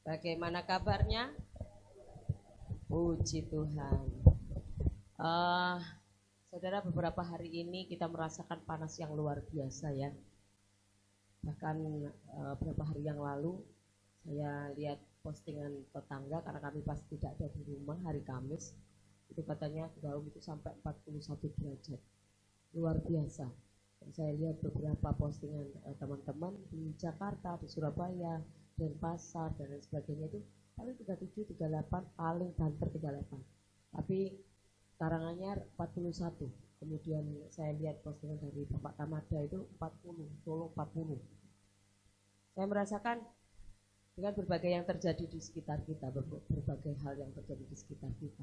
Bagaimana kabarnya? Puji Tuhan. Saudara, beberapa hari ini kita merasakan panas yang luar biasa ya. Bahkan beberapa hari yang lalu saya lihat postingan tetangga, karena kami pasti tidak ada di rumah hari Kamis. Itu katanya gaung itu sampai 41 derajat. Luar biasa. Dan saya lihat beberapa postingan teman-teman di Jakarta, di Surabaya, Denpasar dan lain sebagainya, itu paling 37, 38, paling banter 38. Tapi Karanganyar 41. Kemudian saya lihat postingan dari Bapak Tamada itu 40, Solo 40. Saya merasakan dengan berbagai yang terjadi di sekitar kita, berbagai hal yang terjadi di sekitar kita.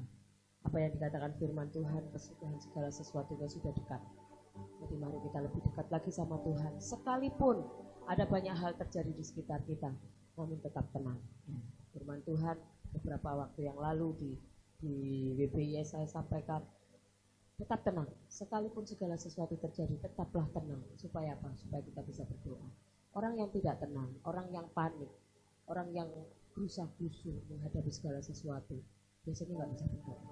Apa yang dikatakan firman Tuhan, kesudahan segala sesuatunya sudah dekat. Jadi mari kita lebih dekat lagi sama Tuhan. Sekalipun ada banyak hal terjadi di sekitar kita, namun tetap tenang. Firman Tuhan beberapa waktu yang lalu di WBY saya sampaikan, tetap tenang. Sekalipun segala sesuatu terjadi, tetaplah tenang. Supaya apa? Supaya kita bisa berdoa. Orang yang tidak tenang, orang yang panik, orang yang gerusa-gerusu menghadapi segala sesuatu, biasanya nggak bisa berdoa.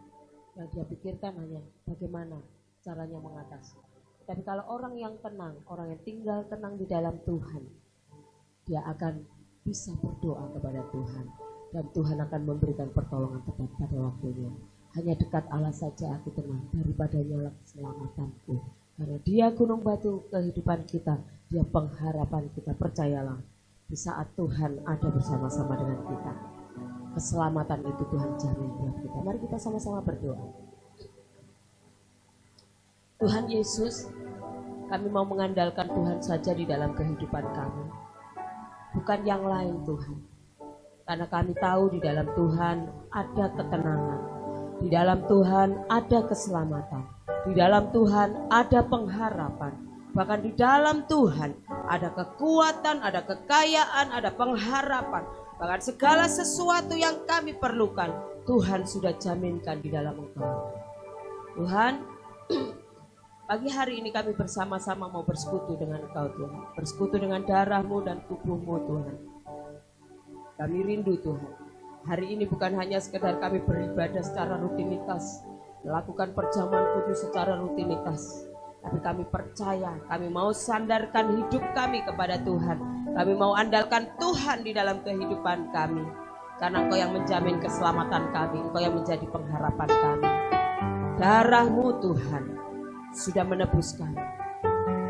Yang dia pikirkan hanya bagaimana caranya mengatasi. Tapi kalau orang yang tenang, orang yang tinggal tenang di dalam Tuhan, dia akan bisa berdoa kepada Tuhan, dan Tuhan akan memberikan pertolongan tepat pada waktunya. Hanya dekat Allah saja aku tenang, daripada nyala keselamatanku. Karena Dia gunung batu kehidupan kita, Dia pengharapan kita. Percayalah, di saat Tuhan ada bersama-sama dengan kita, keselamatan itu Tuhan jamin buat kita. Mari kita sama-sama berdoa. Tuhan Yesus, kami mau mengandalkan Tuhan saja di dalam kehidupan kami, bukan yang lain Tuhan. Karena kami tahu di dalam Tuhan ada ketenangan, di dalam Tuhan ada keselamatan, di dalam Tuhan ada pengharapan, bahkan di dalam Tuhan ada kekuatan, ada kekayaan, ada pengharapan. Bahkan segala sesuatu yang kami perlukan, Tuhan sudah jaminkan di dalam Engkau. Tuhan, pagi hari ini kami bersama-sama mau bersekutu dengan Engkau Tuhan. Bersekutu dengan darah-Mu dan tubuh-Mu Tuhan. Kami rindu Tuhan. Hari ini bukan hanya sekedar kami beribadah secara rutinitas, melakukan perjamuan kudus secara rutinitas. Tapi kami percaya, kami mau sandarkan hidup kami kepada Tuhan. Kami mau andalkan Tuhan di dalam kehidupan kami. Karena Engkau yang menjamin keselamatan kami, Engkau yang menjadi pengharapan kami. Darah-Mu Tuhan sudah menebus kami.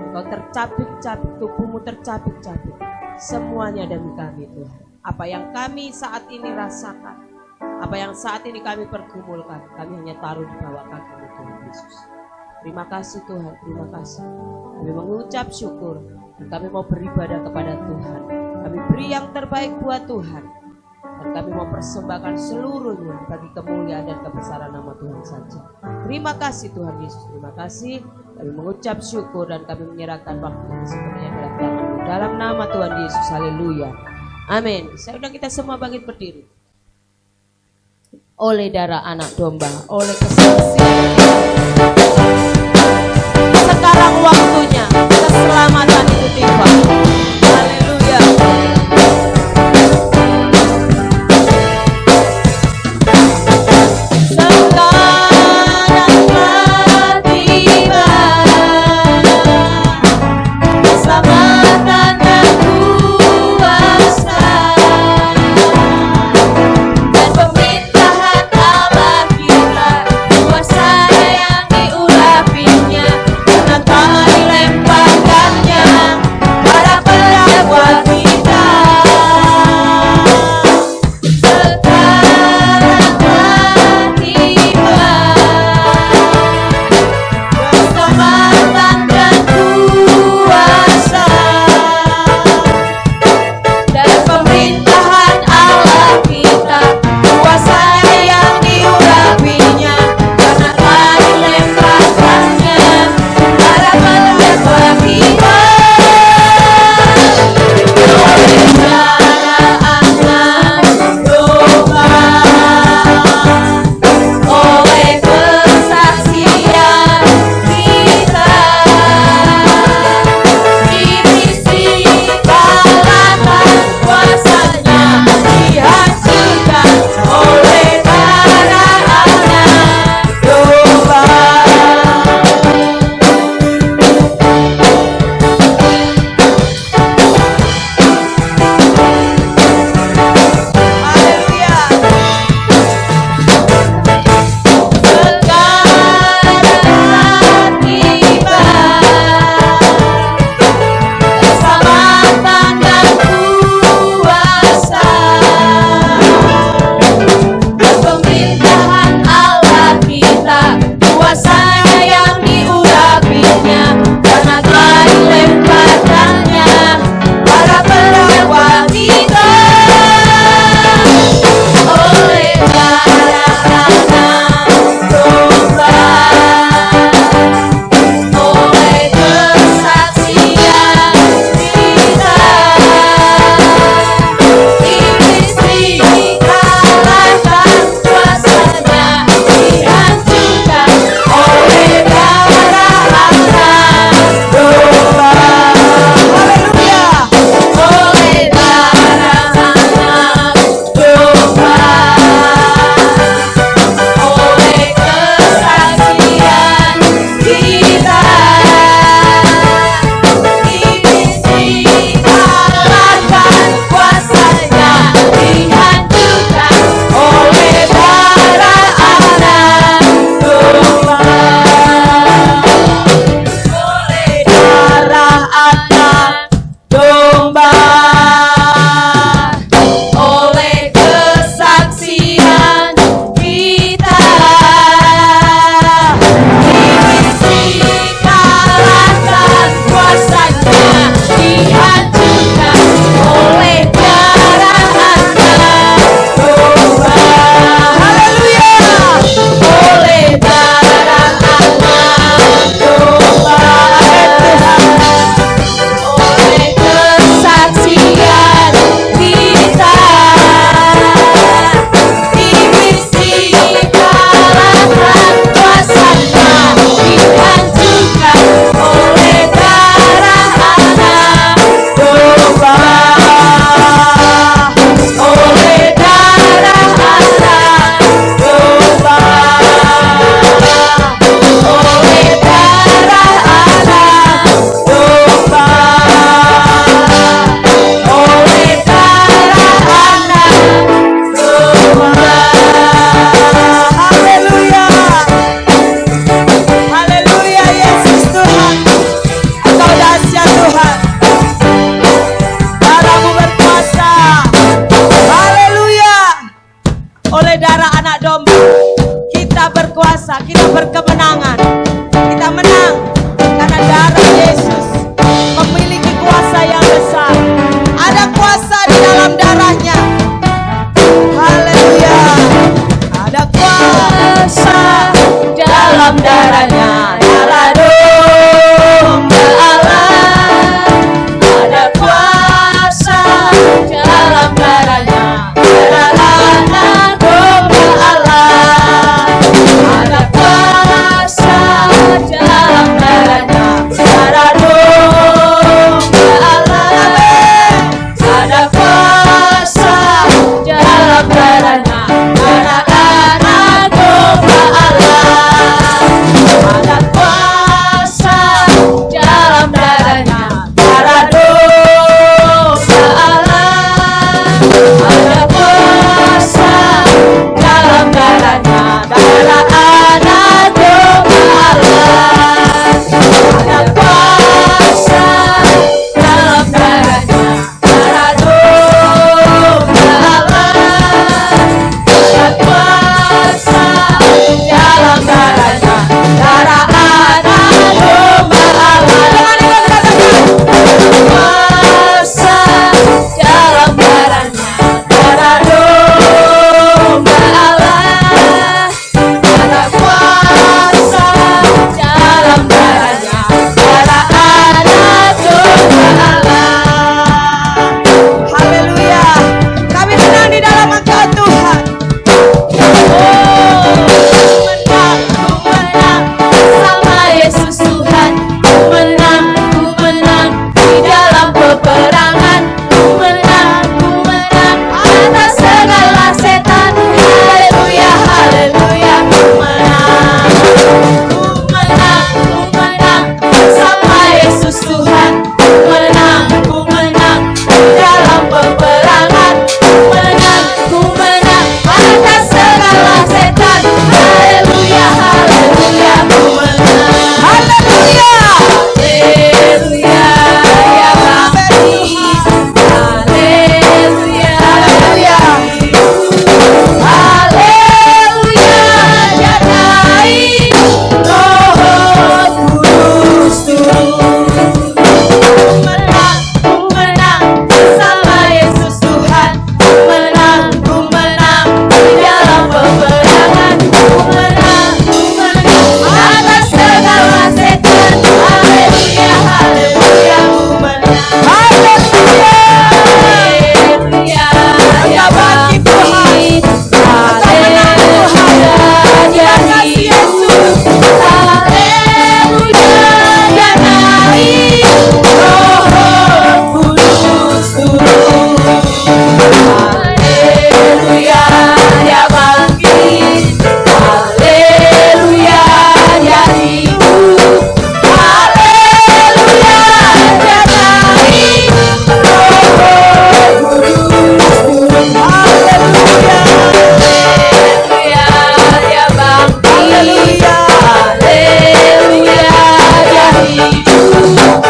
Engkau tercabik-cabik, tubuh-Mu tercabik-cabik. Semuanya demi kami Tuhan. Apa yang kami saat ini rasakan, apa yang saat ini kami pergumulkan, kami hanya taruh di bawah kaki-Mu Tuhan Yesus. Terima kasih Tuhan, terima kasih. Kami mengucap syukur dan kami mau beribadah kepada Tuhan. Kami beri yang terbaik buat Tuhan. Dan kami mau persembahkan seluruhnya bagi kemuliaan dan kebesaran nama Tuhan saja. Terima kasih Tuhan Yesus, terima kasih. Kami mengucap syukur dan kami menyerahkan waktu ini sepenuhnya dalam tangan-Mu. Dalam nama Tuhan Yesus, haleluya. Amin. Saya undang kita semua bangkit berdiri. Oleh darah anak domba, oleh kesaksian, sekarang waktunya keselamatan itu tiba. Haleluya. Para domba. Kita berkuasa, kita berkemenangan. Kita menang karena darah Yesus memiliki kuasa yang besar. Ada kuasa di dalam darahnya. Haleluya. Ada kuasa dalam darahnya. Darah domba Allah. Ada kuasa dalam darahnya. Darah anak domba Allah. Ada kuasa dalam darahnya. Darah domba Allah. Ada kuasa dalam darahnya. Darah anak domba Allah. Ada kuasa dalam darahnya. Darah domba Allah. Ada kuasa dalam darahnya. Darah anak domba Allah. Ada kuasa dalam darahnya. Darah domba Allah. Ada kuasa dalam darahnya. Darah anak domba Allah. Dengan iman katakan, kuasa dalam darahnya. Darah domba Allah. Ada kuasa dalam darahnya. Darah anak domba Allah. Haleluya. Kami menang di dalam Engkau Tuhan. Ku menang sama Yesus Tuhan. Ku menang di dalam peperangan. Ku menang atas segala setan. Haleluya, haleluya. Ku menang sama Yesus Tuhan. Ku menang di dalam peperangan. Ku menang atas segala setan. Haleluya, haleluya. Ku menang. Haleluya. Haleluya. Ya Bapa. Haleluya. Haleluya. Ya naik Roh Kudus turun. Ku menang sama Yesus Tuhan. Ku menang di dalam peperangan. Ku menang atas segala setan. Haleluya, haleluya. Ku menang. Haleluya. Ya bagi Tuhan. Haleluya. Ya kasih Yesus. Haleluya. Ya naik Roh Kudus turun. Haleluya. Ya bangkit. Haleluya. Ya hidup. Haleluya. Ya naik Roh Kudus turun. Haleluya. Haleluya. Ya bangkit. Haleluya. Ya hidup.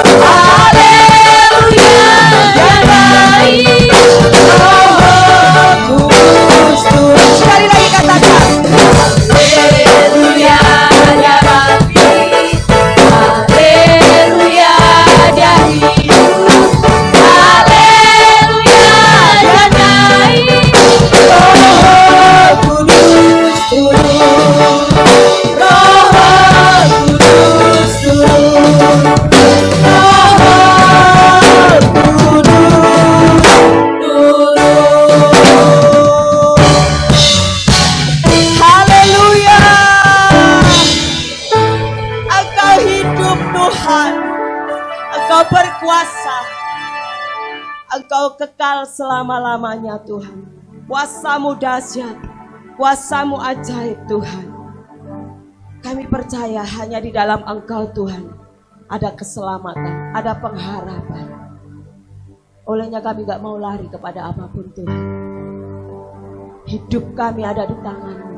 Haleluya. Ya naik Roh Kudus turun. Sekali lagi katakan. Haleluya. Ya bangkit. Haleluya. Ya hidup. Haleluya. Ya naik Roh Kudus turun. Roh Kudus turun. Roh Kudus turun. Haleluya. Engkau hidup Tuhan. Engkau berkuasa. Engkau kekal selama-lamanya Tuhan. Kuasa-Mu dahsyat. Kuasa-Mu ajaib Tuhan. Kami percaya hanya di dalam Engkau Tuhan ada keselamatan, ada pengharapan. Olehnya kami gak mau lari kepada apapun Tuhan. Hidup kami ada di tangan-Mu.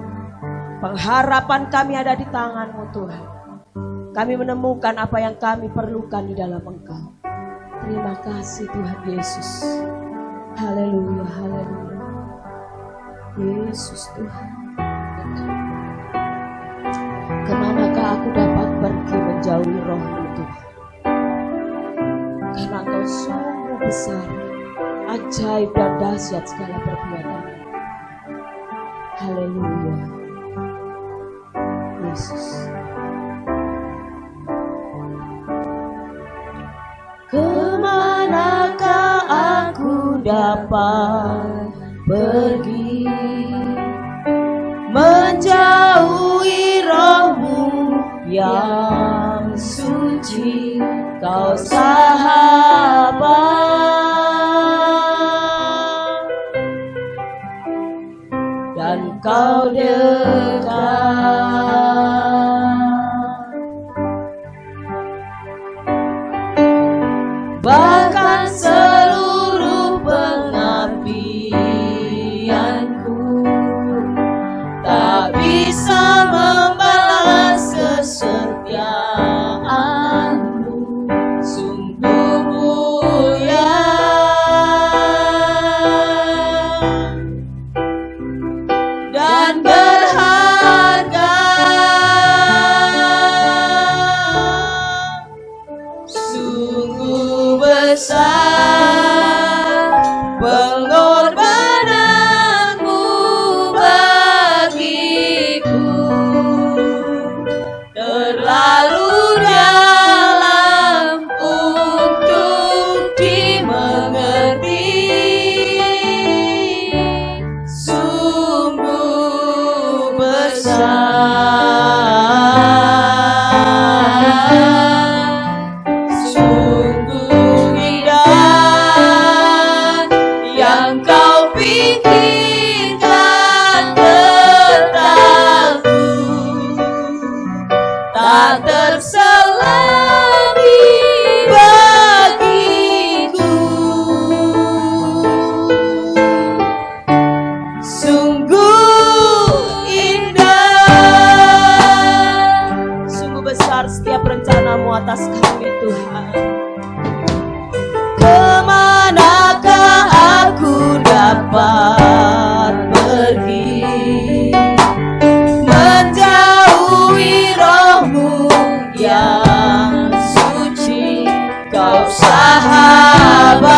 Pengharapan kami ada di tangan-Mu Tuhan. Kami menemukan apa yang kami perlukan di dalam Engkau. Terima kasih Tuhan Yesus. Haleluya, haleluya. Yesus Tuhan. menjauhi roh-Mu Tuhan. Karena Engkau sungguh besar, ajaib dan dahsyat segala perbuatan. Haleluya. Yesus. Kemanakah aku dapat pergi, menjauhi roh-Mu yang suci, Kau sahabat dan Kau dekat. Bahkan seluruh pengabdianku tak bisa membalas kesetiaan-Mu, sungguh mulia dan berharga, sungguh besar pengorbanan-Mu bagiku, terlalu dalam untuk dimengerti, sungguh besar, sungguh indah yang Kau pikirkan tentangku, tak terselami bagiku, sungguh indah, sungguh besar setiap rencana-Mu atas kami Tuhan. Kemanakah aku dapat pergi, menjauhi roh-Mu yang suci, Kau sahabat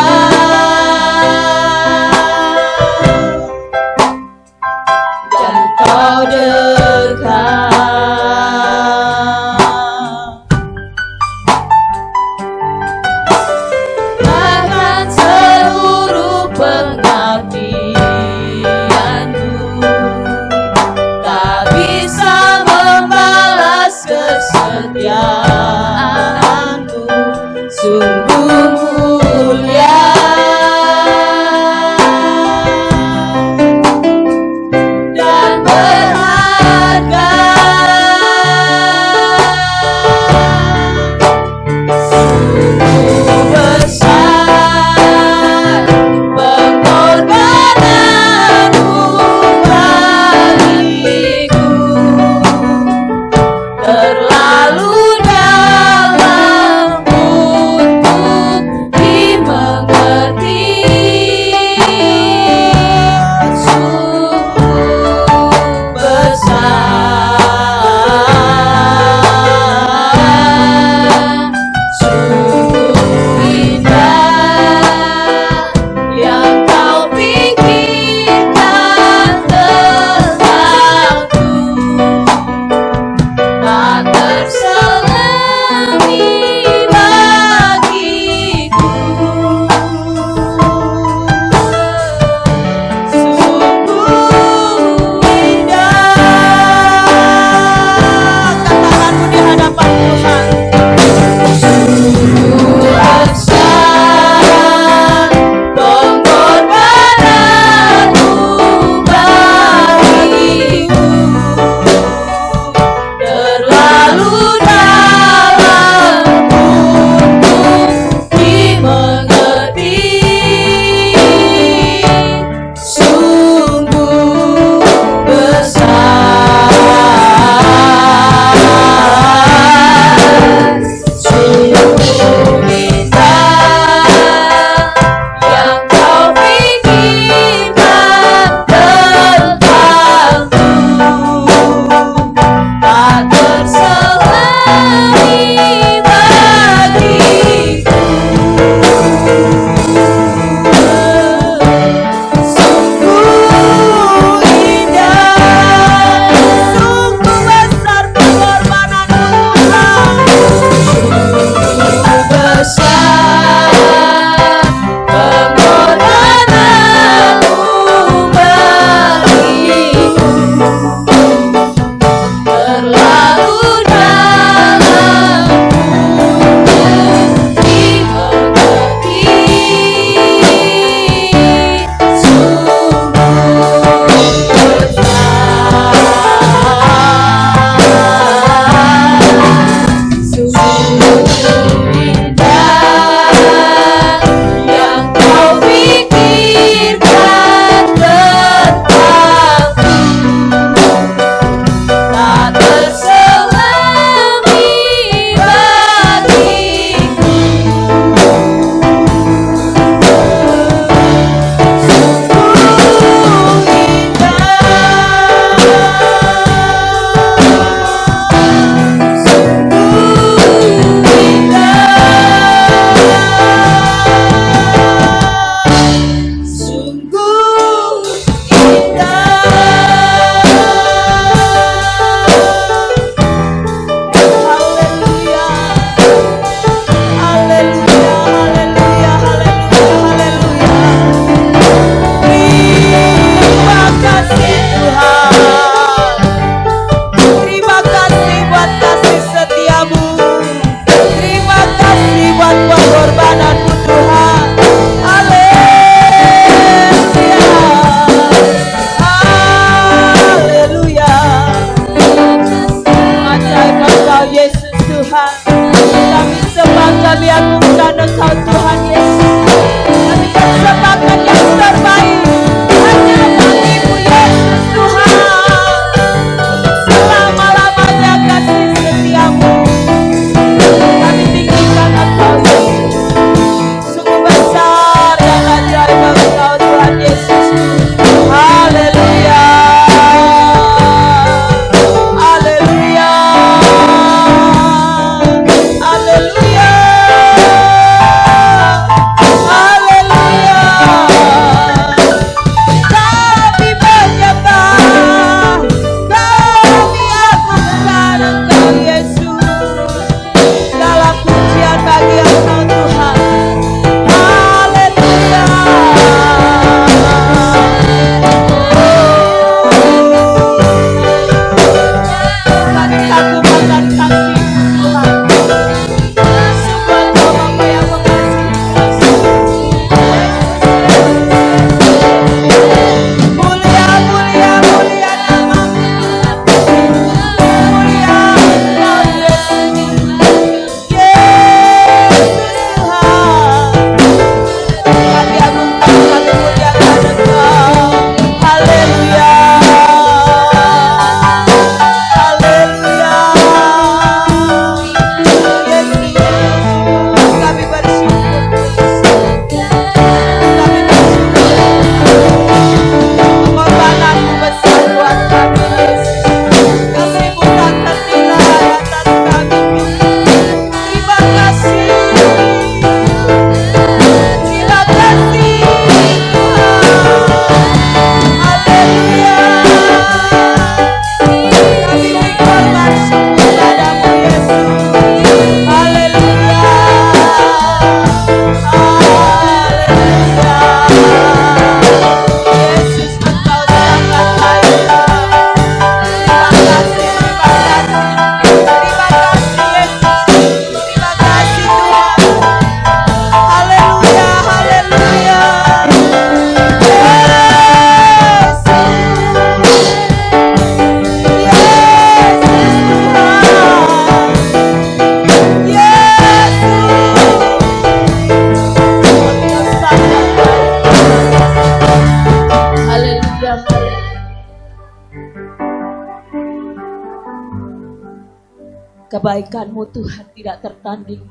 Kebaikan-Mu Tuhan tidak tertanding.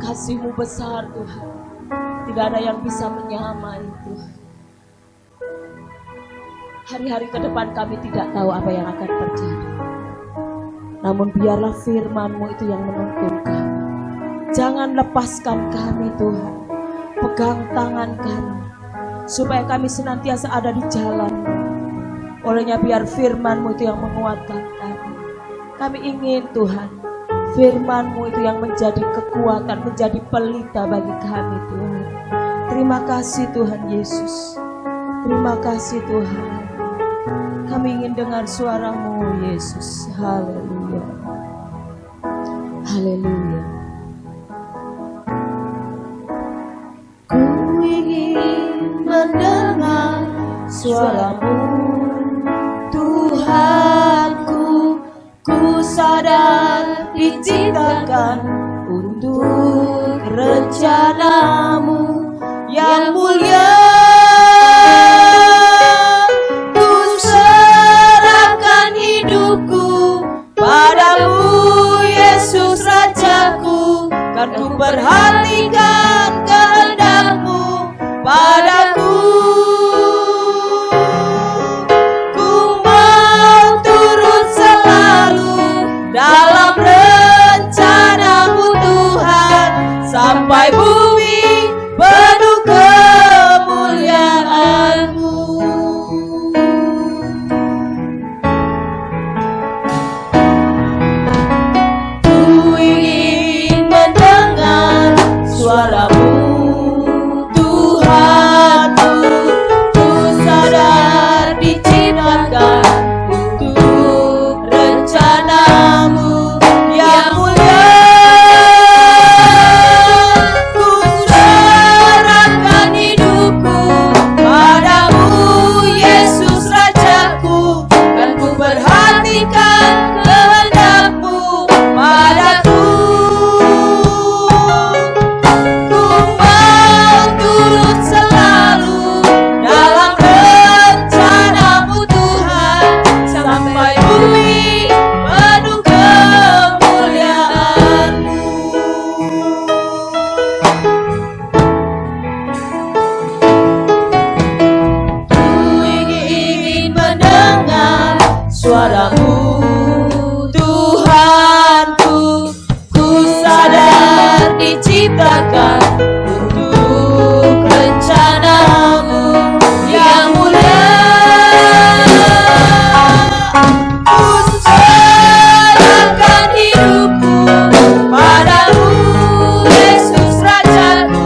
Kasih-Mu besar Tuhan. Tidak ada yang bisa menyamai Tuhan. Hari-hari ke depan kami tidak tahu apa yang akan terjadi. Namun biarlah firman-Mu itu yang menuntun kami. Jangan lepaskan kami Tuhan. Pegang tangan kami. Supaya kami senantiasa ada di jalan. Olehnya biar firman-Mu itu yang menguatkan kami. Kami ingin Tuhan, firman-Mu itu yang menjadi kekuatan, menjadi pelita bagi kami Tuhan. Terima kasih Tuhan Yesus. Terima kasih Tuhan. Kami ingin dengar suara-Mu Yesus. Haleluya. Haleluya. Ku ingin mendengar suara-Mu Tuhanku. Ku sadar diciptakan untuk rencana-Mu yang mulia. Ku serahkan hidupku padamu Yesus Rajaku. Kan ku perhatikan kehendak-Mu padaku. Dalam rencana-Mu Tuhan, sampai bumi penuh kemuliaan-Mu. Ku ingin mendengar suara-Mu Tuhanku. Ku sadar diciptakan untuk rencana-Mu yang mulia. Ku serahkan hidupku padamu Yesus Rajaku. Kan ku perhatikan kehendak-Mu padaku. Ku mau turut selalu dalam rencana-Mu Tuhan, sampai bumi penuh kemuliaan-Mu. Ku ingin mendengar suara-Mu Tuhanku. Ku sadar diciptakan untuk rencana-Mu yang mulia. Ku serahkan hidupku padamu Yesus Rajaku.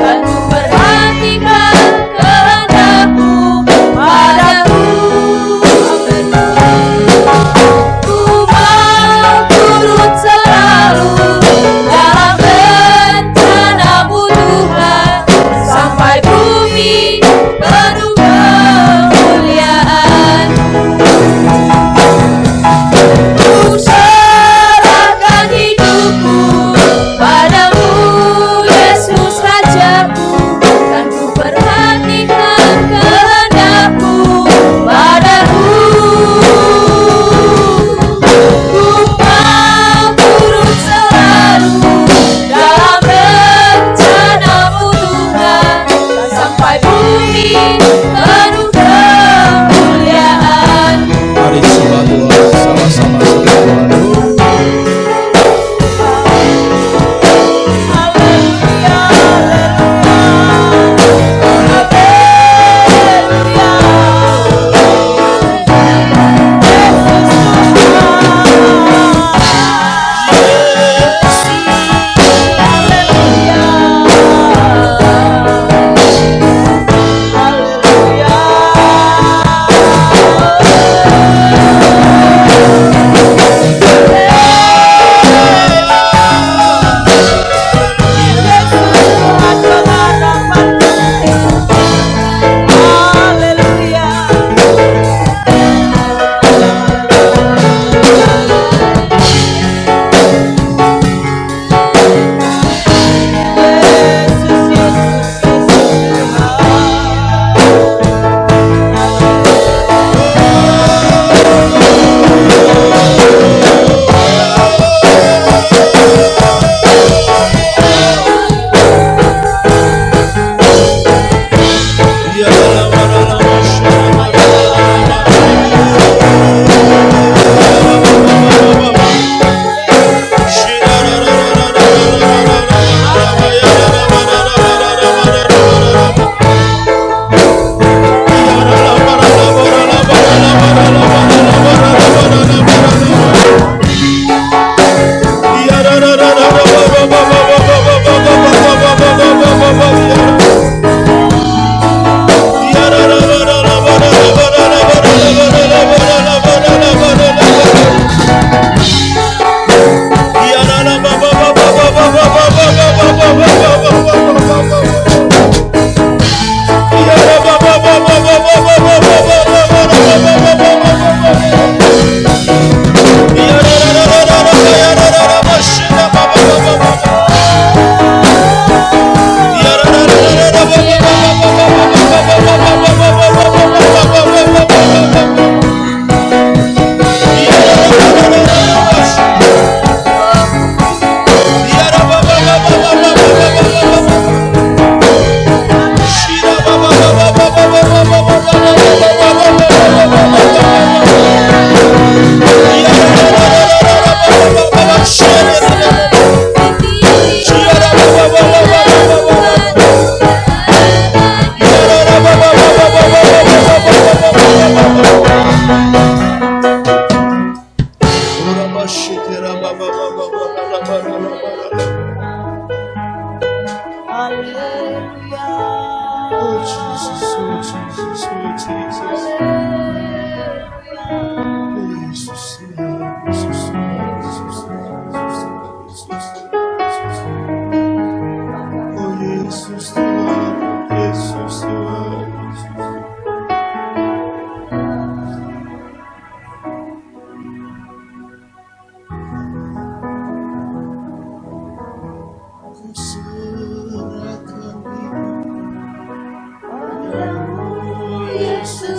Kan ku perhatikan kehendak-Mu padaku.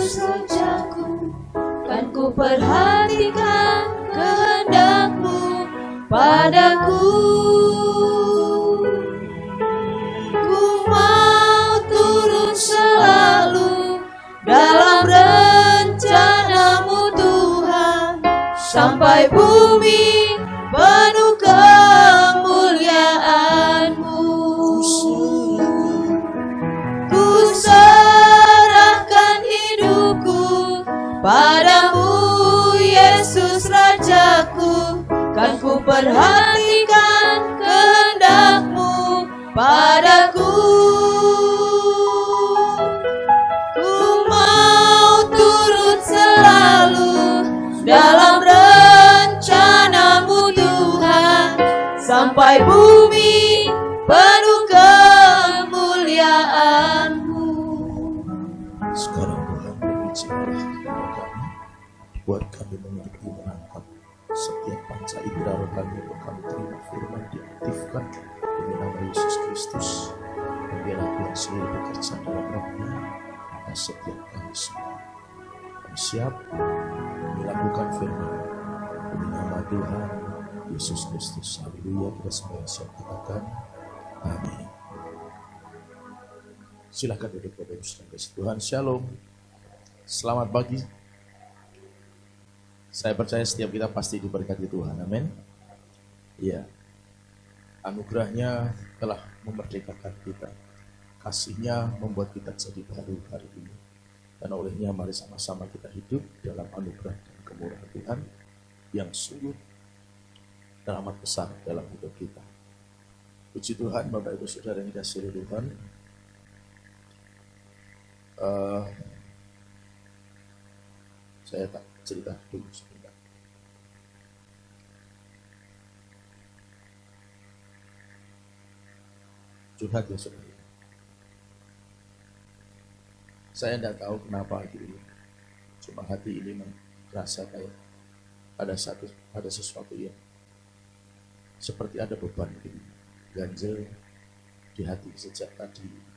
Yesus Rajaku, kan ku perhatikan kehendak-Mu padaku. Ku mau turut selalu dalam rencana-Mu Tuhan, sampai bumi penuh kemuliaan-Mu. Ku serahkan hidupku padamu, Yesus Rajaku, kan ku perhatikan kehendak-Mu padaku. Ku mau turut selalu dalam rencana-Mu Tuhan, sampai bumi penuh kemuliaan-Mu. Sekarang Tuhan berbicara kepada kami, buat kami mengerti menangkap setiap panca indera rohani yang kami terima firman diaktifkan demi nama Yesus Kristus. Dan biarlah Tuhan selalu bekerja dalam rohnya atas setiap kami semua. Kami siap melakukan firman demi nama Tuhan Yesus Kristus. Haleluya. Kita semua siap katakan amin. Silakan duduk Bapak Ibu Saudara kasih Tuhan. Shalom. Selamat pagi. Saya percaya setiap kita pasti diberkati Tuhan. Amin. Iya. Anugerahnya telah memerdekakan kita. Kasih-Nya membuat kita jadi baru hari ini. Dan olehnya mari sama-sama kita hidup dalam anugerah dan kemurahan Tuhan yang sungguh dan amat besar dalam hidup kita. Puji Tuhan, Bapak Ibu Saudara yang dikasihi Tuhan. Saya tak cerita dulu sebentar. Curhat ya saudara. Saya tidak tahu kenapa hati ini. Cuma hati ini merasa kayak ada sesuatu yang seperti ada beban ini, ganjel di hati sejak tadi.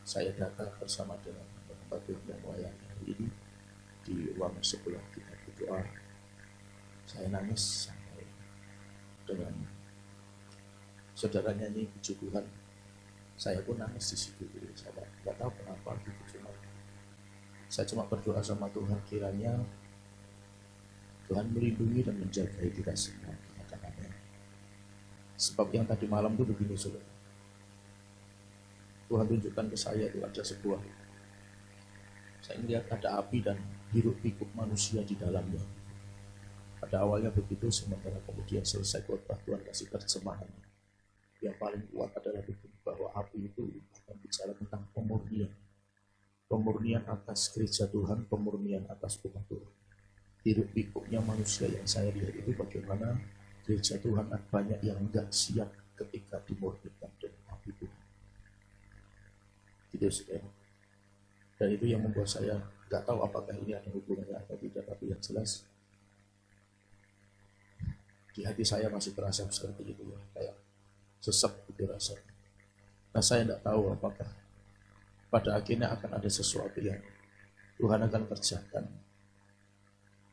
Saya datang bersama dengan Bapak yang melayani hari ini di ruang sebelah kita berdoa. Saya nangis sampai dengan saudara nyanyi puji Tuhan. Saya pun nangis di situ. Saya nggak tahu kenapa gitu. Saya cuma berdoa sama Tuhan, kiranya Tuhan melindungi dan menjaga kita semua. Katakannya. Sebab yang tadi malam itu begini saudara. Tuhan tunjukkan ke saya itu ada sebuah, saya melihat ada api dan hiruk pikuk manusia di dalamnya. Pada awalnya begitu, sementara kemudian selesai khotbah Tuhan kasih terjemahan. Yang paling kuat adalah begini, bahwa api itu akan bicara tentang pemurnian. Pemurnian atas gereja Tuhan, pemurnian atas umat Tuhan. Hiruk pikuknya manusia yang saya lihat itu bagaimana gereja Tuhan banyak yang enggak siap ketika dimurnikan dengan api Tuhan. Tidak saudara. Dan itu yang membuat saya nggak tahu apakah ini ada hubungannya atau tidak, tapi yang jelas di hati saya masih terasa seperti itu ya, kayak sesek gitu rasanya. Nah saya tidak tahu apakah pada akhirnya akan ada sesuatu yang Tuhan akan kerjakan,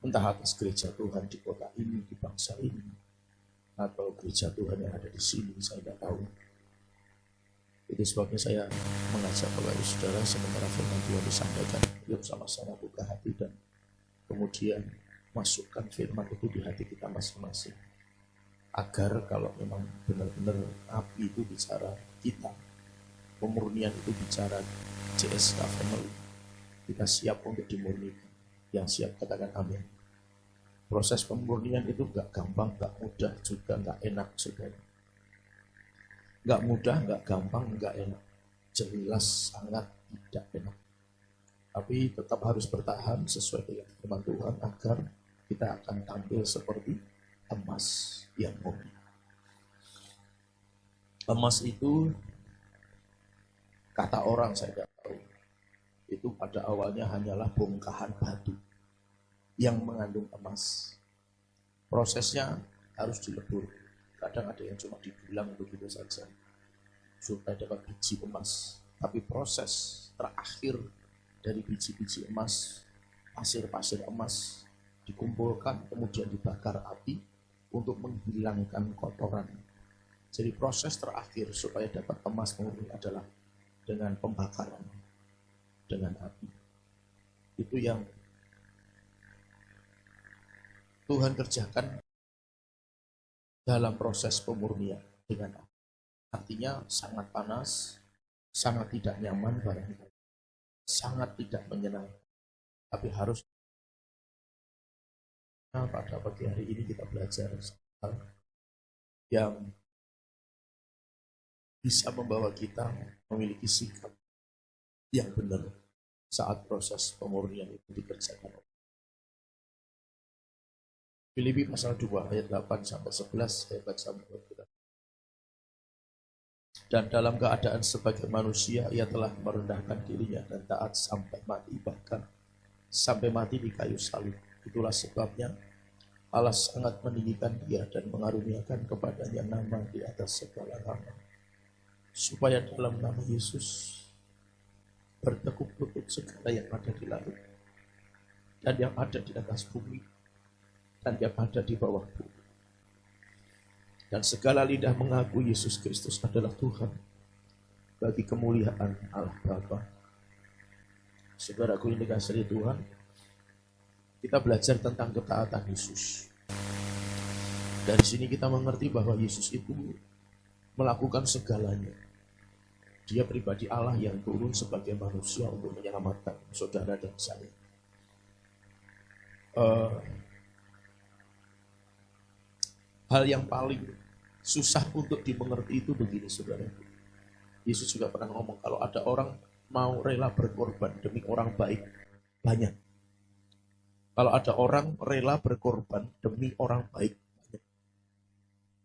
entah atas gereja Tuhan di kota ini, di bangsa ini, atau gereja Tuhan yang ada di sini, saya tidak tahu. Itu sebabnya saya mengajak Bapak Ibu Saudara, sementara firman Tuhan disampaikan, yuk sama-sama buka hati dan kemudian masukkan firman itu di hati kita masing-masing. Agar kalau memang benar-benar api itu bicara kita, pemurnian itu bicara CSK Family, kita siap untuk dimurnikan. Yang siap katakan amin. Proses pemurnian itu gak gampang, gak mudah, juga gak enak saudara. Gak mudah, gak gampang, gak enak. Jelas sangat tidak enak. Tapi tetap harus bertahan sesuai dengan firman Tuhan agar kita akan tampil seperti emas yang murni. Emas itu kata orang saya tidak tahu. Itu pada awalnya hanyalah bongkahan batu yang mengandung emas. Prosesnya harus dilebur. Kadang ada yang cuma dibilang begitu saja supaya dapat biji emas. Tapi proses terakhir dari biji-biji emas, pasir-pasir emas dikumpulkan kemudian dibakar api untuk menghilangkan kotoran. Jadi proses terakhir supaya dapat emas murni adalah dengan pembakaran dengan api. Itu yang Tuhan kerjakan dalam proses pemurnian dengan api. Artinya sangat panas, sangat tidak nyaman barangkali, sangat tidak menyenangkan. Tapi harus pada pagi hari ini kita belajar hal yang bisa membawa kita memiliki sikap yang benar saat proses pemurnian itu dikerjakan. Filipi pasal 2 ayat 8 sampai 11 saya baca menurut kita. Dan dalam keadaan sebagai manusia ia telah merendahkan dirinya dan taat sampai mati, bahkan sampai mati di kayu salib. Itulah sebabnya Allah sangat meninggikan dia dan mengaruniakan kepadanya nama di atas segala nama, supaya dalam nama Yesus bertekuk lutut segala yang ada di langit dan yang ada di atas bumi dan yang ada di bawah bumi, dan segala lidah mengaku Yesus Kristus adalah Tuhan, bagi kemuliaan Allah Bapa. Saudaraku yang dikasihi Tuhan, kita belajar tentang ketaatan Yesus. Dari sini kita mengerti bahwa Yesus itu melakukan segalanya. Dia pribadi Allah yang turun sebagai manusia untuk menyelamatkan saudara dan saya. Hal yang paling susah untuk dimengerti itu begini, saudara. Yesus juga pernah ngomong, kalau ada orang mau rela berkorban demi orang baik, banyak. Kalau ada orang rela berkorban demi orang baik, banyak.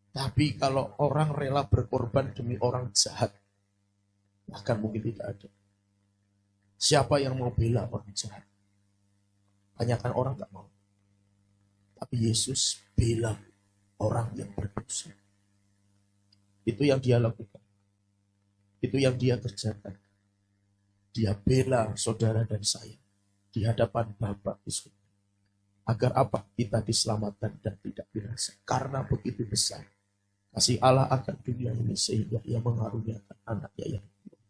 Tapi kalau orang rela berkorban demi orang jahat, bahkan mungkin tidak ada. Siapa yang mau bela orang jahat? Banyakan orang tak mau. Tapi Yesus bela orang yang berdosa. Itu yang dia lakukan. Itu yang dia kerjakan. Dia bela saudara dan saya di hadapan Bapa di surga. Agar apa? Kita diselamatkan dan tidak binasa. Karena begitu besar kasih Allah akan dunia ini sehingga ia mengaruniakan anaknya yang hidup.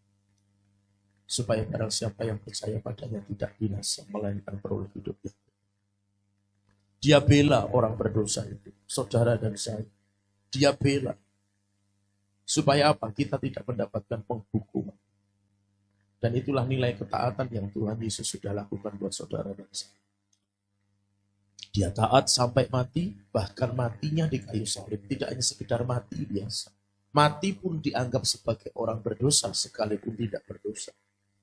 Supaya barang siapa yang percaya padanya tidak binasa, melainkan peroleh hidup yang hidup. Dia bela orang berdosa itu, saudara dan saya. Dia bela. Supaya apa? Kita tidak mendapatkan penghukuman. Dan itulah nilai ketaatan yang Tuhan Yesus sudah lakukan buat saudara dan saya. Dia taat sampai mati, bahkan matinya di kayu salib. Tidak hanya sekedar mati biasa. Mati pun dianggap sebagai orang berdosa sekalipun tidak berdosa.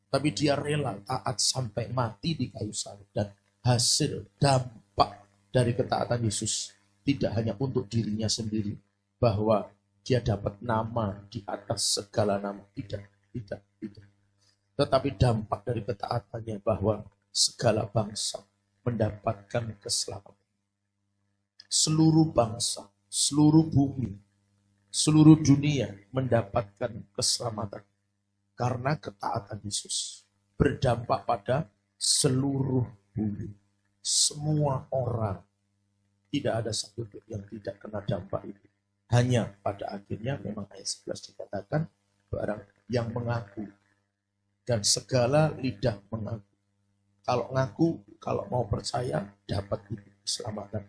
Tapi dia rela taat sampai mati di kayu salib. Dan hasil dampak dari ketaatan Yesus tidak hanya untuk dirinya sendiri. Bahwa dia dapat nama di atas segala nama. Tidak. Tetapi dampak dari ketaatannya bahwa segala bangsa mendapatkan keselamatan. Seluruh bangsa, seluruh bumi, seluruh dunia mendapatkan keselamatan. Karena ketaatan Yesus berdampak pada seluruh bumi. Semua orang, tidak ada satu yang tidak kena dampak itu. Hanya pada akhirnya memang ayat 11 dikatakan barang yang mengaku dan segala lidah mengaku. Kalau ngaku, kalau mau percaya, dapat itu keselamatan.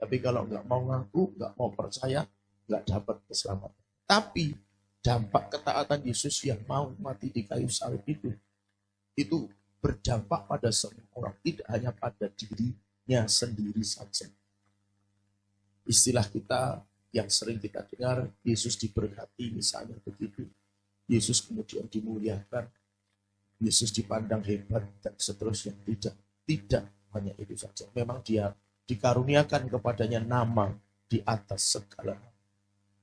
Tapi kalau nggak mau ngaku, nggak mau percaya, nggak dapat keselamatan. Tapi dampak ketaatan Yesus yang mau mati di kayu salib itu berdampak pada semua orang, tidak hanya pada dirinya sendiri saja. Istilah kita yang sering kita dengar, Yesus diberkati misalnya begitu. Yesus kemudian dimuliakan. Yesus dipandang hebat dan seterusnya. Tidak hanya itu saja. Memang dia dikaruniakan kepadanya nama di atas segala nama.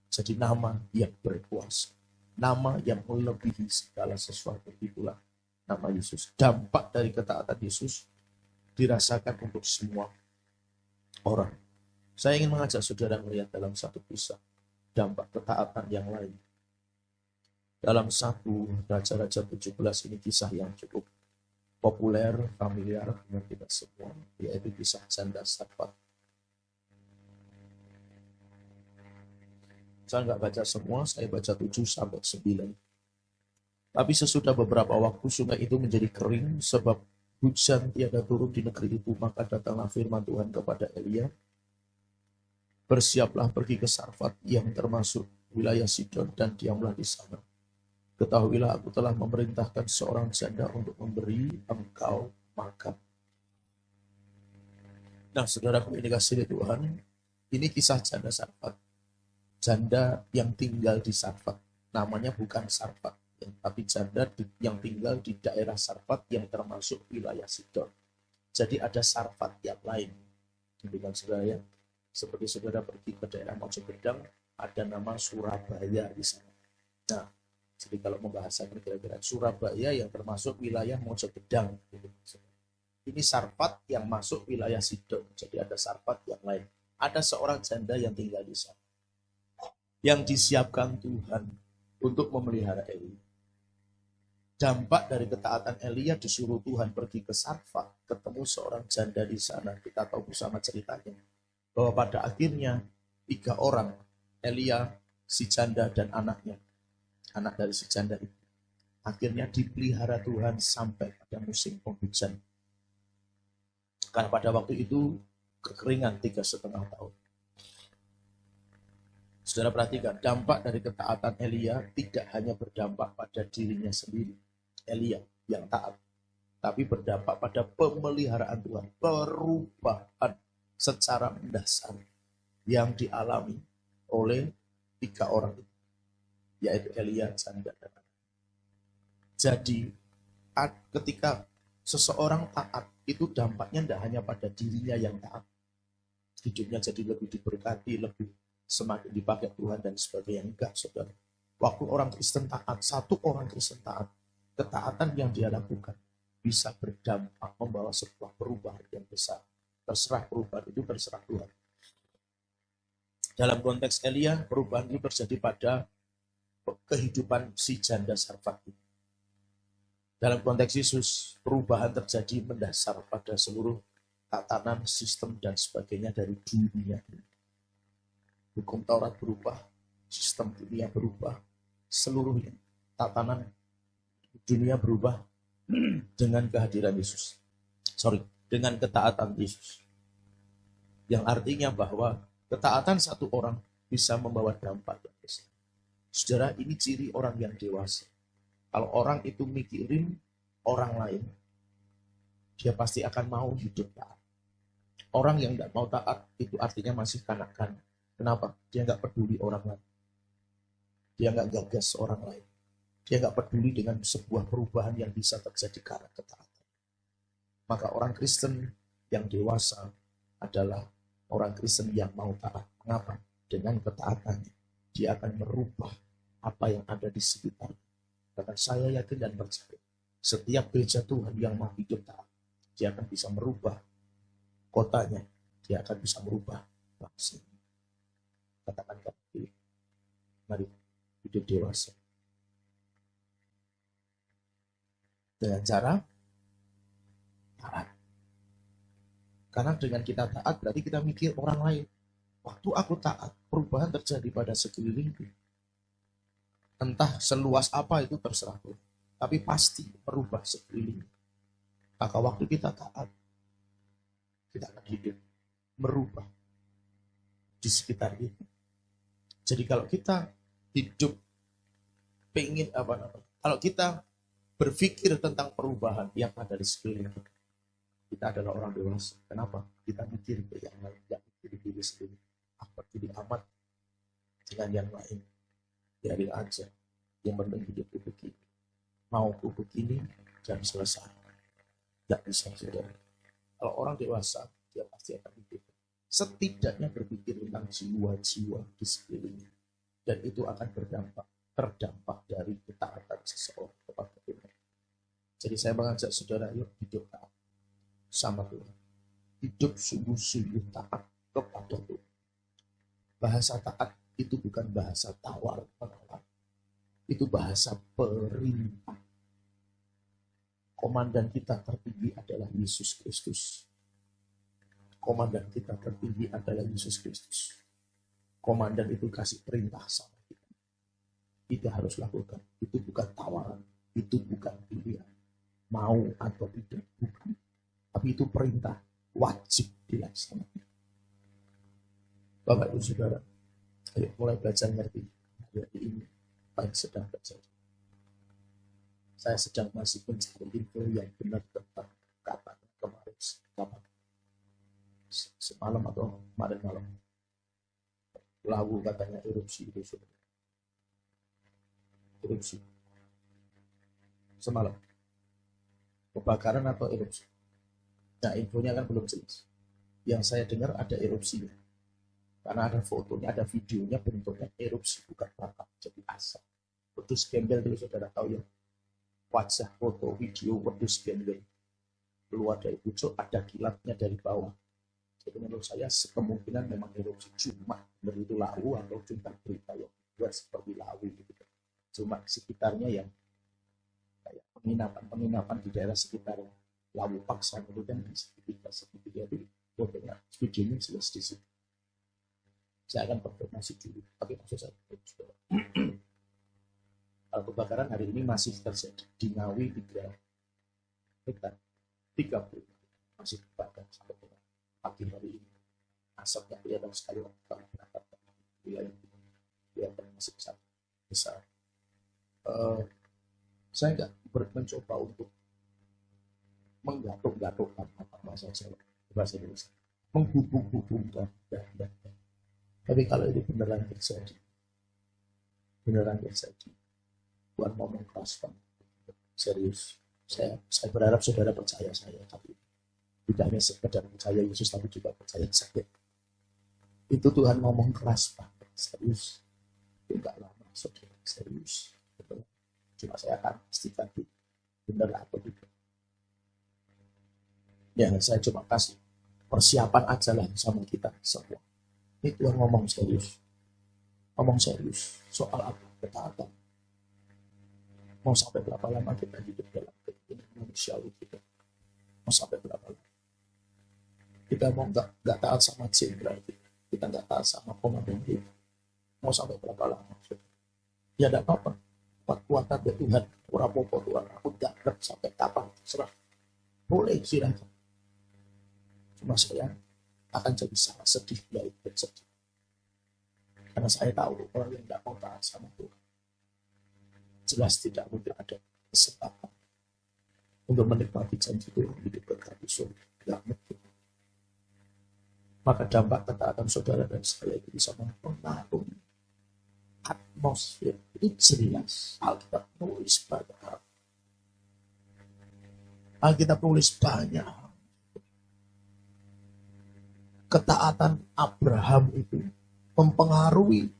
Jadi nama yang berkuasa. Nama yang melebihi segala sesuatu. Itulah nama Yesus. Dampak dari ketaatan Yesus dirasakan untuk semua orang. Saya ingin mengajak saudara melihat dalam satu kisah dampak ketaatan yang lain. Dalam 1 Raja-Raja 17 ini kisah yang cukup populer, familiar dengan kita semua, yaitu kisah janda Sarfat. Saya nggak baca semua, saya baca 7-9. Tapi sesudah beberapa waktu sungai itu menjadi kering sebab hujan tiada turun di negeri itu, maka datanglah firman Tuhan kepada Elia, bersiaplah pergi ke Sarfat yang termasuk wilayah Sidon dan diamlah di sana. Ketahuilah aku telah memerintahkan seorang janda untuk memberi engkau makan. Nah, saudaraku ini kasih Tuhan, ini kisah janda Sarfat. Janda yang tinggal di Sarfat. Namanya bukan Sarfat, tapi janda yang tinggal di daerah Sarfat yang termasuk wilayah Sidon. Jadi ada Sarfat yang lain. Dengan saudara ya, seperti saudara pergi ke daerah Mojokerto, ada nama Surabaya di sana. Nah, jadi kalau membahasakan kira-kira Surabaya yang termasuk wilayah Mojokerto. Ini Sarfat yang masuk wilayah Sidon. Jadi ada Sarfat yang lain. Ada seorang janda yang tinggal di sana, yang disiapkan Tuhan untuk memelihara Elia. Dampak dari ketaatan Elia, disuruh Tuhan pergi ke Sarfat, ketemu seorang janda di sana. Kita tahu bersama ceritanya, bahwa pada akhirnya 3 orang, Elia, si janda dan anaknya, anak dari si janda itu, akhirnya dipelihara Tuhan sampai pada musim penghujan. Karena pada waktu itu kekeringan 3,5 tahun. Saudara perhatikan, dampak dari ketaatan Elia tidak hanya berdampak pada dirinya sendiri, Elia yang taat, tapi berdampak pada pemeliharaan Tuhan, perubahan secara mendasar yang dialami oleh 3 orang itu, yaitu Elia, janda, dan anak. Jadi ketika seseorang taat, itu dampaknya tidak hanya pada dirinya yang taat, hidupnya jadi lebih diberkati, lebih semakin dipakai Tuhan dan sebagainya. Enggak, saudara. Waktu orang Kristen taat, satu orang Kristen taat, ketaatan yang dia lakukan bisa berdampak membawa sebuah perubahan yang besar. Terserah perubahan itu, terserah Tuhan. Dalam konteks Elia, perubahan itu terjadi pada kehidupan si janda Sarfat itu. Dalam konteks Yesus, perubahan terjadi mendasar pada seluruh tatanan, sistem, dan sebagainya dari dunia. Hukum Taurat berubah, sistem dunia berubah, seluruhnya tatanan dunia berubah dengan kehadiran Yesus. Dengan ketaatan Yesus. Yang artinya bahwa ketaatan satu orang bisa membawa dampak yang besar. Saudara, ini ciri orang yang dewasa. Kalau orang itu mikirin orang lain, dia pasti akan mau hidup taat. Orang yang tidak mau taat itu artinya masih kanak-kanak. Kenapa? Dia nggak peduli orang lain. Dia nggak gagas orang lain. Dia nggak peduli dengan sebuah perubahan yang bisa terjadi karena ketaatan. Maka orang Kristen yang dewasa adalah orang Kristen yang mau taat. Mengapa? Dengan ketaatannya, dia akan merubah apa yang ada di sekitarnya. Karena saya yakin dan percaya, setiap gereja Tuhan yang mau hidup taat, dia akan bisa merubah kotanya, dia akan bisa merubah bangsa. Katakan kami, mari hidup dewasa. Dengan cara taat. Karena dengan kita taat berarti kita mikir orang lain. Waktu aku taat, perubahan terjadi pada sekelilingku. Entah seluas apa itu terserah Tuhan. Tapi pasti merubah sekeliling. Maka waktu kita taat, kita akan hidup merubah di sekitar kita. Jadi kalau kita hidup pengen kalau kita berpikir tentang perubahan yang ada di sekeliling kita adalah orang dewasa. Kenapa? Kita mikir ke yang lain, tidak mikir diri sendiri. Apa jadi amat dengan yang lain? Biarin aja. Yang penting hidupku begini. Mauku begini dan selesai. Tidak bisa, saudara. Kalau orang dewasa, dia pasti akan hidup. Setidaknya berpikir tentang jiwa-jiwa di sekelilingnya. Dan itu akan terdampak dari ketaatan seseorang kepada Tuhan. Jadi saya mengajak saudara, yuk hidup taat sama Tuhan. Hidup sungguh-sungguh taat kepada Tuhan. Bahasa taat itu bukan bahasa tawar-menawar. Itu bahasa perintah. Komandan kita tertinggi adalah Yesus Kristus. Komandan kita tertinggi adalah Yesus Kristus. Komandan itu kasih perintah sama kita. Kita harus lakukan. Itu bukan tawaran. Itu bukan pilihan. Mau atau tidak, bukan. Tapi itu perintah. Wajib dilaksanakan. Bapak Ibu Saudara, ayo mulai belajar ngerti. Hari ini, apa yang sedang terjadi. Saya sedang masih mencari info yang benar tentang kata kemarin. Semalam atau kemarin malam. Lawu katanya erupsi itu sudah. Erupsi. Semalam. Kebakaran atau erupsi. Nah, infonya kan belum jelas. Yang saya dengar ada erupsinya. Karena ada fotonya, ada videonya, bentuknya erupsi, bukan bakar, jadi asap. Wedus gembel dulu saudara tahu ya. Wajah foto, video, wedus gembel. Keluar dari pucuk, ada kilatnya dari bawah. Jadi menurut saya kemungkinan memang erupsi, cuma itu lawu atau cuma berita yang buat seperti lawu gitu. Cuma sekitarnya yang kayak penginapan di daerah sekitar Lawu Paksa itu kan segitiga itu fotonya, videonya jelas di situ. Saya akan konfirmasi dulu, tapi maksud saya kalau kebakaran hari ini masih terjadi di Ngawi 3 hektar, 30 masih terbakar sampai dengan pagi hari ini. Asapnya kelihatan sekali kalau berangkat wilayah ini kelihatan masih besar. Saya nggak mencoba untuk menggatuk-gatukkan apa bahasa Jawa, bahasa Indonesia, menghubung-hubungkan dan. Tapi kalau itu beneran terjadi, Tuhan ngomong keras banget, serius. Saya berharap saudara percaya saya, tapi tidak hanya sekedar percaya Yesus, tapi juga percaya saya. Itu Tuhan ngomong keras banget, serius. Tidak lama, saudara, serius. Betul. Cuma saya akan pastikan benar atau tidak. Ya, saya cuma kasih persiapan aja lah sama kita semua. Ini Tuhan ngomong serius soal apa? Ketaatan. Mau sampai berapa lama kita hidup dalam keinginan manusiawi kita? Mau sampai berapa lama? Kita mau nggak taat sama jenderal kita nggak taat sama komandan kita. Mau sampai berapa lama? Ya tidak apa-apa. Kuatan dari Tuhan, ora-popo Tuhan. Aku nggak ngerti sampai kapan. Serah. Boleh silakan. Cuma saya akan jadi sangat sedih, sedih. Karena saya tahu orang yang tidak mau taat sama Tuhan jelas tidak mungkin ada kesempatan untuk menikmati janji Tuhan hidup berkat surga. Tidak mungkin. Maka dampak ketaatan saudara dan saya itu bisa mempengaruhi atmosfer. Ini jelas. Alkitab tulis banyak. Alkitab tulis banyak. Ketaatan Abraham itu mempengaruhi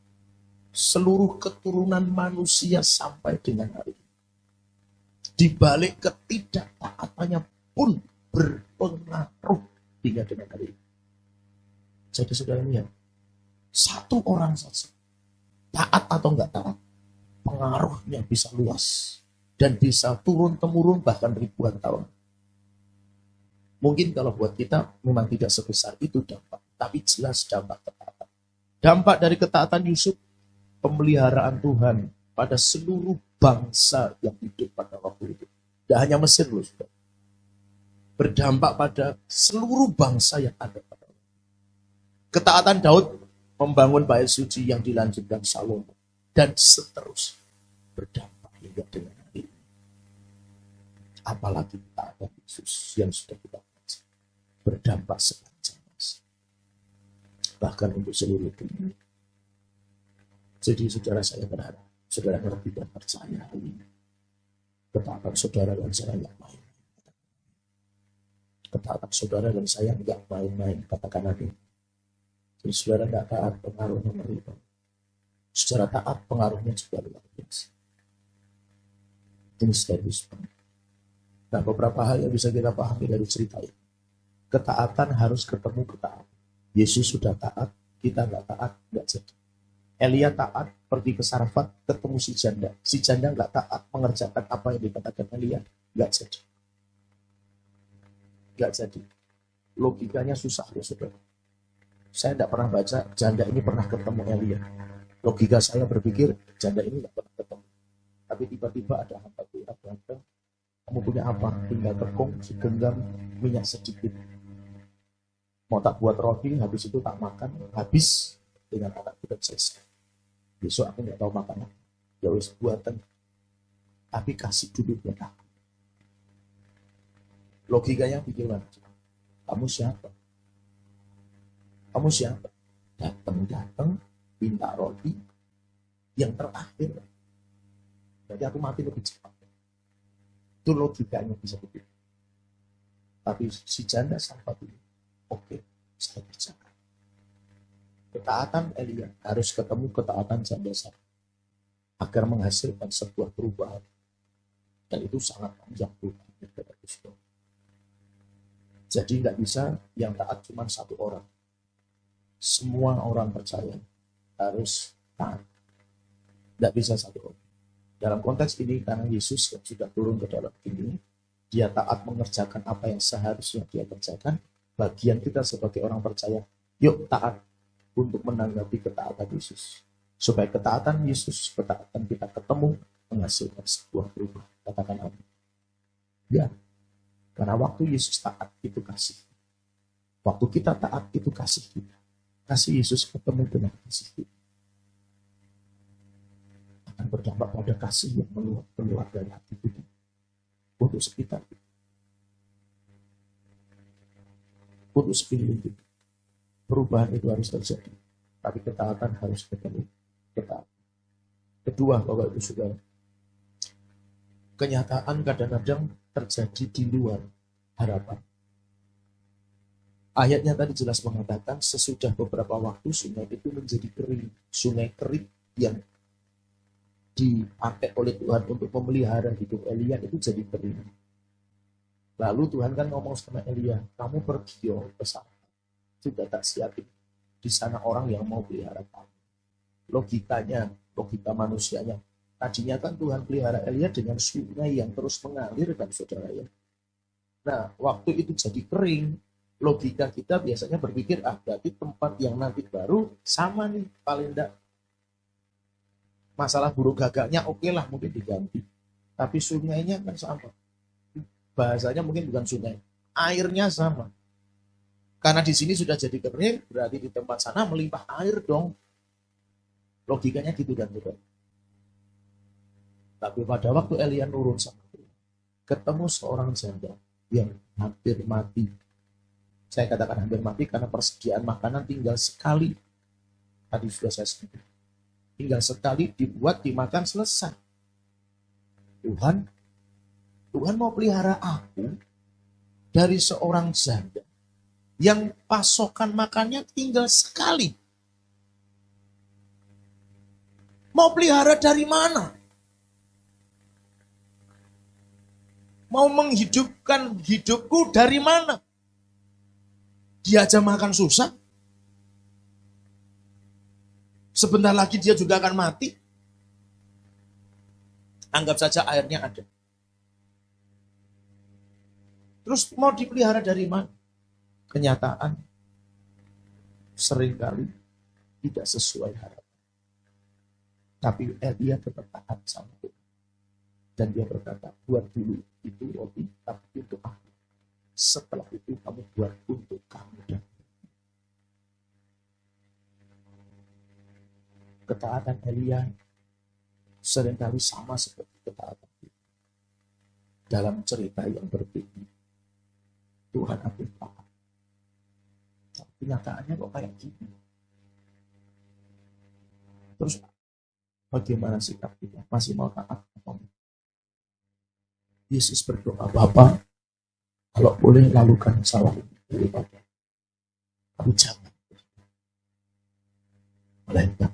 seluruh keturunan manusia sampai dengan hari ini. Di balik ketidaktaatannya pun berpengaruh hingga dengan hari ini. Jadi saudara lihat, satu orang saja, taat atau enggak taat, pengaruhnya bisa luas dan bisa turun-temurun bahkan ribuan tahun. Mungkin kalau buat kita memang tidak sebesar itu dampak, tapi jelas dampak ketaatan. Dampak dari ketaatan Yusuf, pemeliharaan Tuhan pada seluruh bangsa yang hidup pada waktu itu. Tidak hanya Mesir loh, sudah. Berdampak pada seluruh bangsa yang ada pada waktu itu. Ketaatan Daud membangun bait suci yang dilanjutkan Salomo dan seterusnya berdampak hingga dengan hari ini. Apalagi ketaatan Yesus yang sudah kita baca, berdampak sepanjang masa, bahkan untuk seluruh dunia. Jadi saudara saya berharap saudara ngerti dan percaya ini. Ketaatan saudara dan saya nggak main. Ketaatan saudara dan saya nggak main-main, katakan amin. Jadi saudara nggak taat, pengaruhnya meriah. Secara taat pengaruhnya juga luar biasa. Ini serius banget. Nah, beberapa hal yang bisa kita pahami dari cerita ini. Ketaatan harus ketemu ketaatan. Yesus sudah taat, kita nggak taat, nggak jadi. Elia taat, pergi ke Sarfat, ketemu si janda. Si janda nggak taat, mengerjakan apa yang dikatakan Elia, nggak jadi. Nggak jadi. Logikanya susah ya saudara. Saya tidak pernah baca janda ini pernah ketemu Elia. Logika saya berpikir janda ini tidak pernah ketemu. Tapi tiba-tiba ada hamba Tuhan datang. Kamu punya apa? Tinggal tepung, segenggam minyak sedikit. Mau tak buat roti, habis itu tak makan, habis dengan anak kita selesai. Besok aku nggak tahu makan apa. Ya wis buatan. Tapi kasih dulu buat aku. Logikanya bagaimana? Kamu siapa? Kamu siapa? Datang, minta roti yang terakhir. Jadi aku mati lebih cepat. Itu logikanya bisa begitu. Tapi si janda sampah dulu. Oke, saya kerjakan. Ketaatan Elia harus ketemu ketaatan janda sampah. Agar menghasilkan sebuah perubahan. Dan itu sangat panjang Tuhan. Jadi nggak bisa yang taat cuma satu orang. Semua orang percaya harus taat. Nggak bisa satu orang. Dalam konteks ini karena Yesus yang sudah turun ke dalam dunia, dia taat mengerjakan apa yang seharusnya dia kerjakan. Bagian kita sebagai orang percaya, yuk taat untuk menanggapi ketaatan Yesus. Supaya ketaatan Yesus, ketaatan kita ketemu, menghasilkan sebuah perubahan. Katakan amin. Ya, karena waktu Yesus taat itu kasih. Waktu kita taat itu kasih kita. Kasih Yesus ketemu dengan kasih kita. Akan berdampak pada kasih yang keluar dari hati kita. Untuk sekitar kita. Untuk sekeliling kita. Perubahan itu harus terjadi. Tapi ketaatan harus ketemu. Ketaatan. Kedua, Bapak Ibu Saudara. Kenyataan kadang-kadang terjadi di luar harapan. Ayatnya tadi jelas mengatakan sesudah beberapa waktu sungai itu menjadi kering. Sungai kering yang dipakai oleh Tuhan untuk memelihara hidup Elia itu jadi kering. Lalu Tuhan kan ngomong sama Elia, kamu pergi ke sana. Sudah tak siapin di sana orang yang mau pelihara kamu. Logikanya, logika manusianya. Tadinya kan Tuhan pelihara Elia dengan sungai yang terus mengalir kan saudara ya. Nah, waktu itu jadi kering, logika kita biasanya berpikir, berarti tempat yang nanti baru sama nih, paling enggak. Masalah burung gagaknya oke lah mungkin diganti. Tapi sungainya kan sama. Bahasanya mungkin bukan sungai, airnya sama. Karena di sini sudah jadi kering, berarti di tempat sana melimpah air dong. Logikanya gitu kan saudara. Tapi pada waktu Elia nurun sama Tuhan, ketemu seorang janda yang hampir mati. Saya katakan hampir mati karena persediaan makanan tinggal sekali. Tadi sudah saya sebutkan. Tinggal sekali dibuat, dimakan, selesai. Tuhan mau pelihara aku dari seorang janda yang pasokan makannya tinggal sekali. Mau pelihara dari mana? Mau menghidupkan hidupku dari mana? Dia aja makan susah. Sebentar lagi dia juga akan mati. Anggap saja airnya ada. Terus mau dipelihara dari mana? Kenyataan seringkali tidak sesuai harapan. Tapi Elia tetap taat sama Tuhan. Dan dia berkata, buat dulu itu roti, tapi untuk aku. Setelah itu kamu buat untuk kamu dan ketaatan Elia seringkali sama seperti ketaatan kita. Dalam cerita yang berbeda, Tuhan aku taat. Tapi kenyataannya kok kayak gitu. Terus bagaimana sikap kita? Masih mau taat atau enggak? Yesus berdoa, Bapa, kalau boleh lakukan salah daripada. Tapi jangan. Melainkan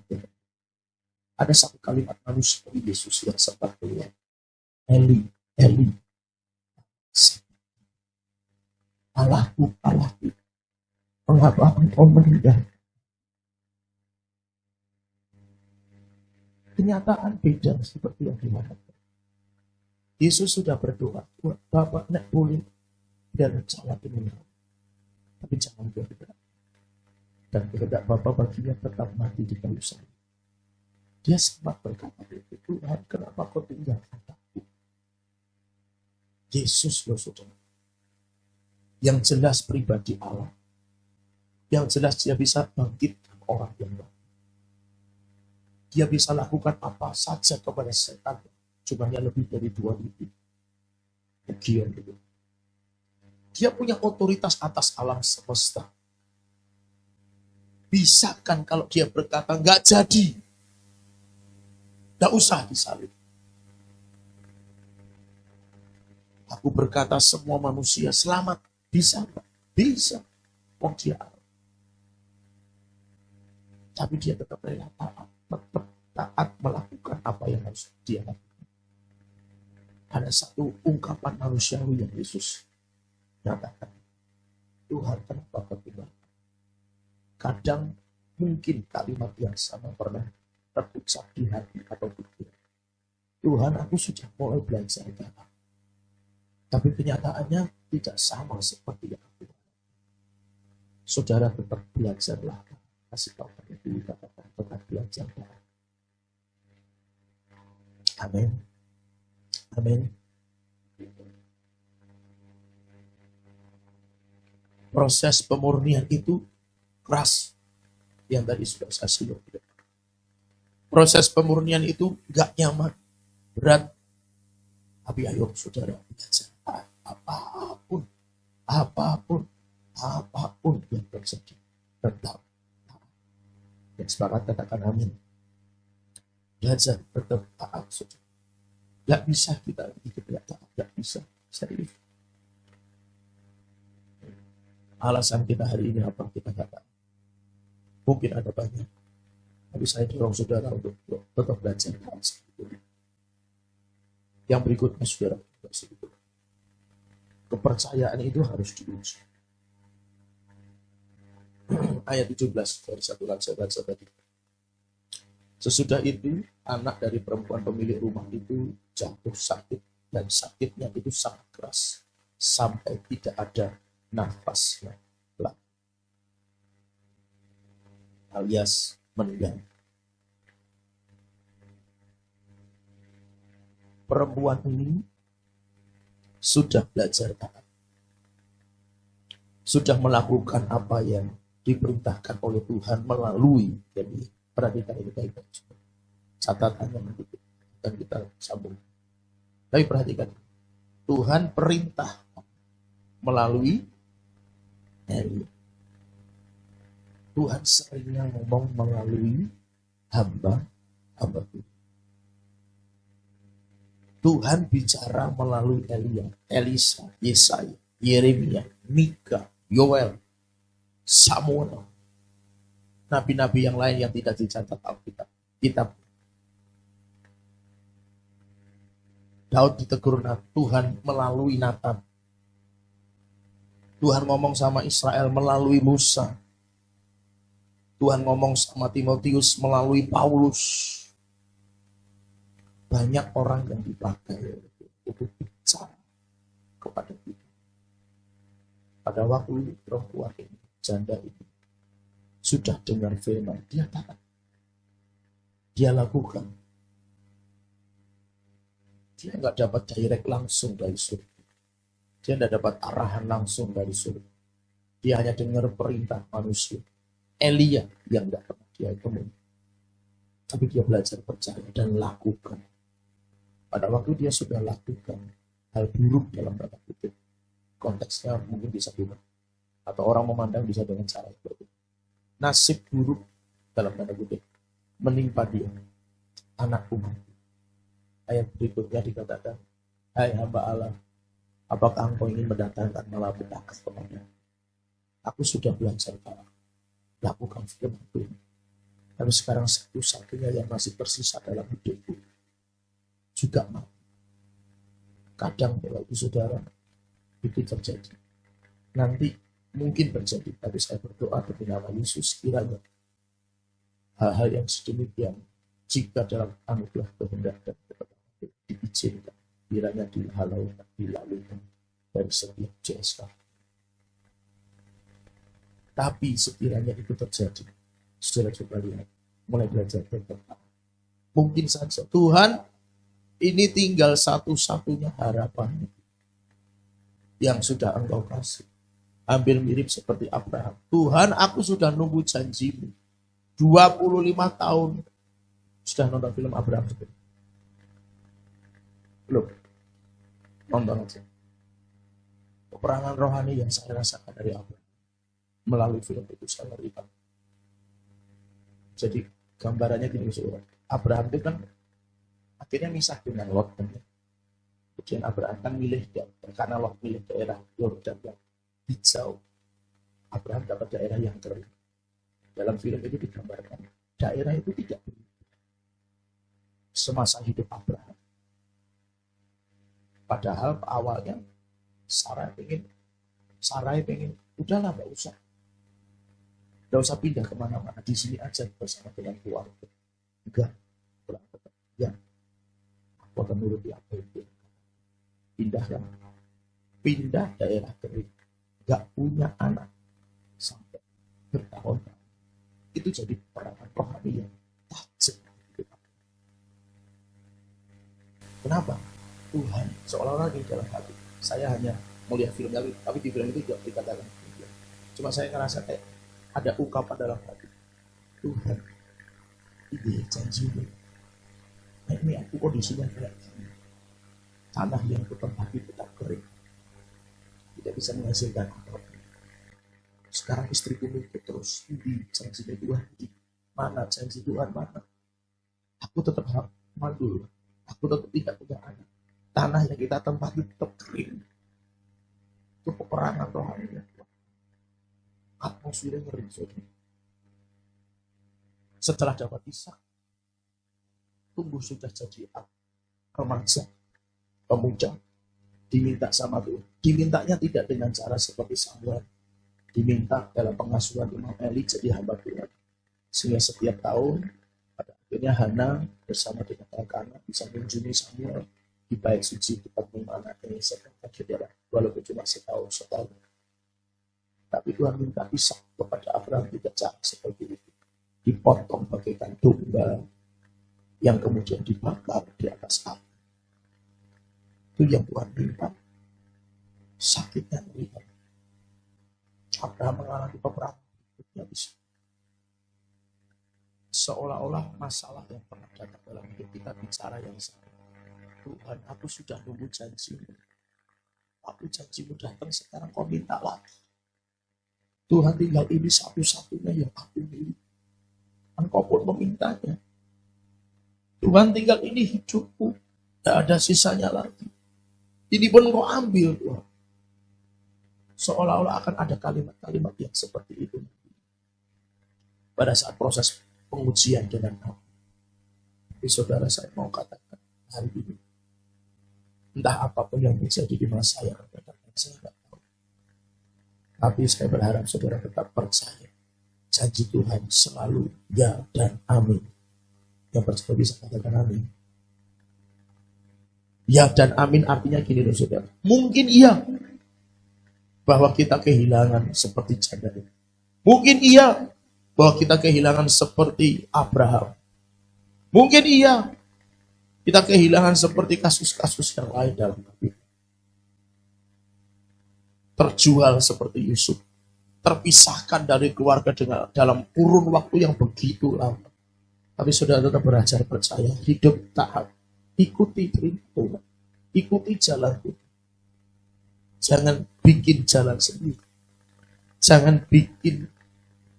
ada satu kalimat manusia Yesus yang sempat keluar. Eli, Eli. Allahku, Allahku. Mengapa engkau meninggal? Kenyataan beda seperti yang diharapkan. Yesus sudah berdoa, Bapak nek boleh biarlah jalan ini, tapi jangan bergerak. Dan kehendak Bapa baginya tetap mati di kayu salib. Dia sempat berkata itu, Tuhan, kenapa kau tinggalkan aku? Yesus loh saudara, yang jelas pribadi Allah, yang jelas dia bisa bangkitkan orang yang mati. Dia bisa lakukan apa saja kepada setan, jumlahnya lebih dari 2.000 legion itu. Dia punya otoritas atas alam semesta. Bisa kan kalau dia berkata nggak jadi, nggak usah disalib. Aku berkata semua manusia selamat, bisa nggak? Bisa. Oh dia Allah. Tapi dia tetap rela taat melakukan apa yang harus dia lakukan. Ada satu ungkapan manusiawi yang Yesus nyatakan, Tuhan kenapa kau tinggalkan? Kadang mungkin kalimat yang sama pernah terucap di hati atau pikiran. Tuhan, aku sudah mulai belajar agama, tapi kenyataannya tidak sama seperti yang aku lakukan. Saudara tetap belajarlah. Kasih tahu pada diri, katakan tetap belajar. Amin. Amin. Proses pemurnian itu keras, yang tadi sudah saya singgung. Proses pemurnian itu gak nyaman, berat. Tapi ayo saudara, apapun yang terjadi, tetap. Dan sepakat katakan amin. Belajar tetap taat saudara. Gak bisa kita tidak taat, gak bisa. Serius. Alasan kita hari ini apa kita kata? Mungkin ada banyak, tapi saya dorong saudara untuk tetap belajar. Yang berikutnya saudara, kepercayaan itu harus diuji. Ayat 17 dari satu saya baca tadi. Sesudah itu, anak dari perempuan pemilik rumah itu jatuh sakit, dan sakitnya itu sangat keras, sampai tidak ada nafasnya lagi, alias meninggal. Perempuan ini sudah belajar taat, sudah melakukan apa yang diperintahkan oleh Tuhan melalui Elia. Perhatikan ini baik-baik. Catatannya nanti akan kita sambung. Tapi perhatikan, Tuhan perintah melalui Elia. Tuhan seringnya ngomong melalui hamba Tuhan. Tuhan bicara melalui Elia, Elisa, Yesaya, Yeremia, Mika, Yoel, Samuel, nabi-nabi yang lain yang tidak dicatat Alkitab. Daud ditegur Tuhan melalui Nathan. Tuhan ngomong sama Israel melalui Musa. Tuhan ngomong sama Timotius melalui Paulus. Banyak orang yang dipakai untuk bicara kepada kita. Pada waktu perempuan ini, janda ini, sudah dengar firman, dia taat. Dia lakukan. Dia nggak dapat direct langsung dari surga. Dia nggak dapat arahan langsung dari surga. Dia hanya dengar perintah manusia. Elia yang nggak pernah dia temui. Tapi dia belajar percaya dan lakukan. Pada waktu dia sudah lakukan hal buruk dalam tanda kutip, konteksnya mungkin bisa juga, atau orang memandang bisa dengan cara berbeda. Nasib buruk dalam tanda kutip menimpa dia, anak umat. Ayat berikutnya dikatakan, hai hamba Allah, apakah engkau ingin mendatangkan malapetaka kepada? Aku sudah belajar taat, lakukan firman Tuhan. Tapi sekarang satu-satunya yang masih tersisa dalam hidupku juga mati. Kadang Bapak Ibu Saudara itu terjadi. Nanti mungkin terjadi, tapi saya berdoa demi nama Yesus, kiranya hal-hal yang sedemikian jika dalam anugerah kehendak dan diizinkan, kiranya dilalui. dari setiap CSK. Tapi sekiranya itu terjadi, saudara coba lihat, mulai belajar tentang mungkin saja Tuhan, ini tinggal satu-satunya harapan yang sudah Engkau kasih. Hampir mirip seperti Abraham. Tuhan, aku sudah nunggu janjimu 25 tahun. Sudah nonton film Abraham? Belum? Nonton aja. Peperangan rohani yang saya rasakan dari Abraham melalui film itu saya lihat. Jadi gambarannya gini, saudara. Abraham itu kan akhirnya misah dengan Lot. Kemudian Abraham kan milih, karena Lot milih daerah Yordan yang hijau. Abraham dapat daerah yang kering. Dalam film itu digambarkan daerah itu tidak berubah semasa hidup Abraham. Padahal awalnya Sarai pengen udahlah nggak usah pindah kemana-mana, di sini aja bersama dengan keluarga. Enggak, ya, aku akan nuruti apa itu. Pindah daerah kering, nggak punya anak sampai bertahun-tahun. Itu jadi perangan rohani yang tajam. Kenapa? Tuhan seolah-olah di dalam hati. Saya hanya melihat film tapi di film itu tidak dikatakan. Cuma saya ngerasa kayak ada ungkapan dalam hati. Tuhan, ini janjimu. Nah, ini aku kondisinya kayak gini. Tanah yang kutempati tetap kering. Tidak bisa menghasilkan apa-apa. Sekarang istriku mikir terus, di janji Tuhan, mana janji Tuhan, mana? Aku tetap mandul. Aku tetap tidak punya anak. Tanah yang kita tempati tetap kering. Itu peperangan rohani. Atmosfernya ngeri, saudara. Setelah dapat Ishak, tumbuh sudah jadi remaja, pemuda, diminta sama Tuhan. Dimintanya tidak dengan cara seperti Samuel. Diminta dalam pengasuhan Imam Eli jadi hamba Tuhan. Sehingga setiap tahun, pada akhirnya Hana bersama dengan Elkana bisa mengunjungi Samuel di bait suci tempat mana ini seperti saudara, walaupun cuma setahun. Tapi Tuhan minta Ishak kepada Abraham tidak cara seperti itu. Dipotong bagaikan domba yang kemudian dibakar di atas api. Itu yang Tuhan minta. Sakitnya melihat Abraham mengalami peperangan hidupnya bisa. Seolah-olah masalah yang pernah datang dalam hidup kita bicara yang sama. Tuhan, aku sudah nunggu janjimu. Aku janjimu datang, sekarang kau minta lagi. Tuhan, tinggal ini satu-satunya yang aku miliki. Engkau pun memintanya. Tuhan, tinggal ini hidupku. Tidak ada sisanya lagi. Ini pun kau ambil, Tuhan. Seolah-olah akan ada kalimat-kalimat yang seperti itu. Pada saat proses pengujian dengan aku. Tapi saudara, saya mau katakan hari ini. Entah apapun yang terjadi di masa yang akan datang, saya tidak tahu. Tapi saya berharap saudara tetap percaya. Janji Tuhan selalu ya dan amin. Yang percaya bisa katakan amin. Ya dan amin artinya gini loh saudara. Mungkin iya bahwa kita kehilangan seperti janda. Mungkin iya bahwa kita kehilangan seperti Abraham. Mungkin iya kita kehilangan seperti kasus-kasus yang lain dalam hidup. Terjual seperti Yusuf. Terpisahkan dari keluarga dalam kurun waktu yang begitu lama. Tapi saudara tetap belajar percaya. Hidup taat. Ikuti perintah. Ikuti jalan Tuhan. Jangan bikin jalan sendiri. Jangan bikin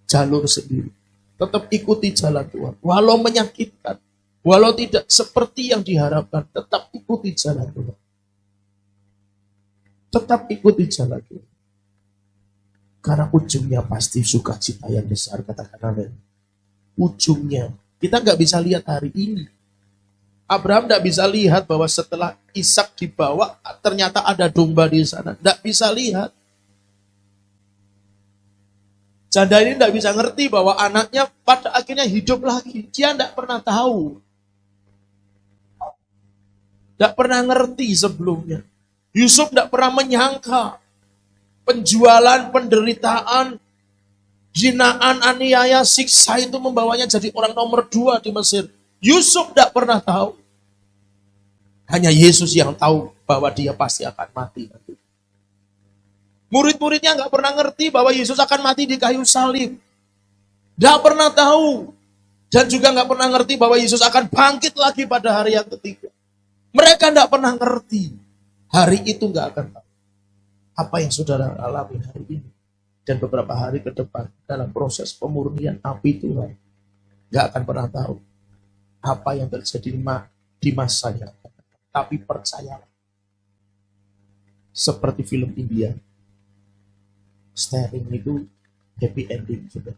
jalur sendiri. Tetap ikuti jalan Tuhan. Walau menyakitkan. Walau tidak seperti yang diharapkan. Tetap ikuti jalan Tuhan. Tetap ikuti jalan Tuhan. Karena ujungnya pasti sukacita yang besar. Katakan amin. Ujungnya. Kita nggak bisa lihat hari ini. Abraham tidak bisa lihat bahwa setelah Ishak dibawa, ternyata ada domba di sana. Tidak bisa lihat. Janda ini tidak bisa ngerti bahwa anaknya pada akhirnya hidup lagi. Dia tidak pernah tahu. Tidak pernah ngerti sebelumnya. Yusuf tidak pernah menyangka penjualan, penderitaan, jinaan, aniaya, siksa itu membawanya jadi orang nomor 2 di Mesir. Yusuf tidak pernah tahu. Hanya Yesus yang tahu bahwa dia pasti akan mati. Murid-muridnya nggak pernah ngerti bahwa Yesus akan mati di kayu salib. Nggak pernah tahu. Dan juga nggak pernah ngerti bahwa Yesus akan bangkit lagi pada hari yang ketiga. Mereka nggak pernah ngerti. Hari itu nggak akan tahu. Apa yang saudara alami hari ini. Dan beberapa hari ke depan dalam proses pemurnian api Tuhan. Nggak akan pernah tahu. Apa yang terjadi di masanya. Tapi percayalah. Seperti film India. Staring itu happy ending juga.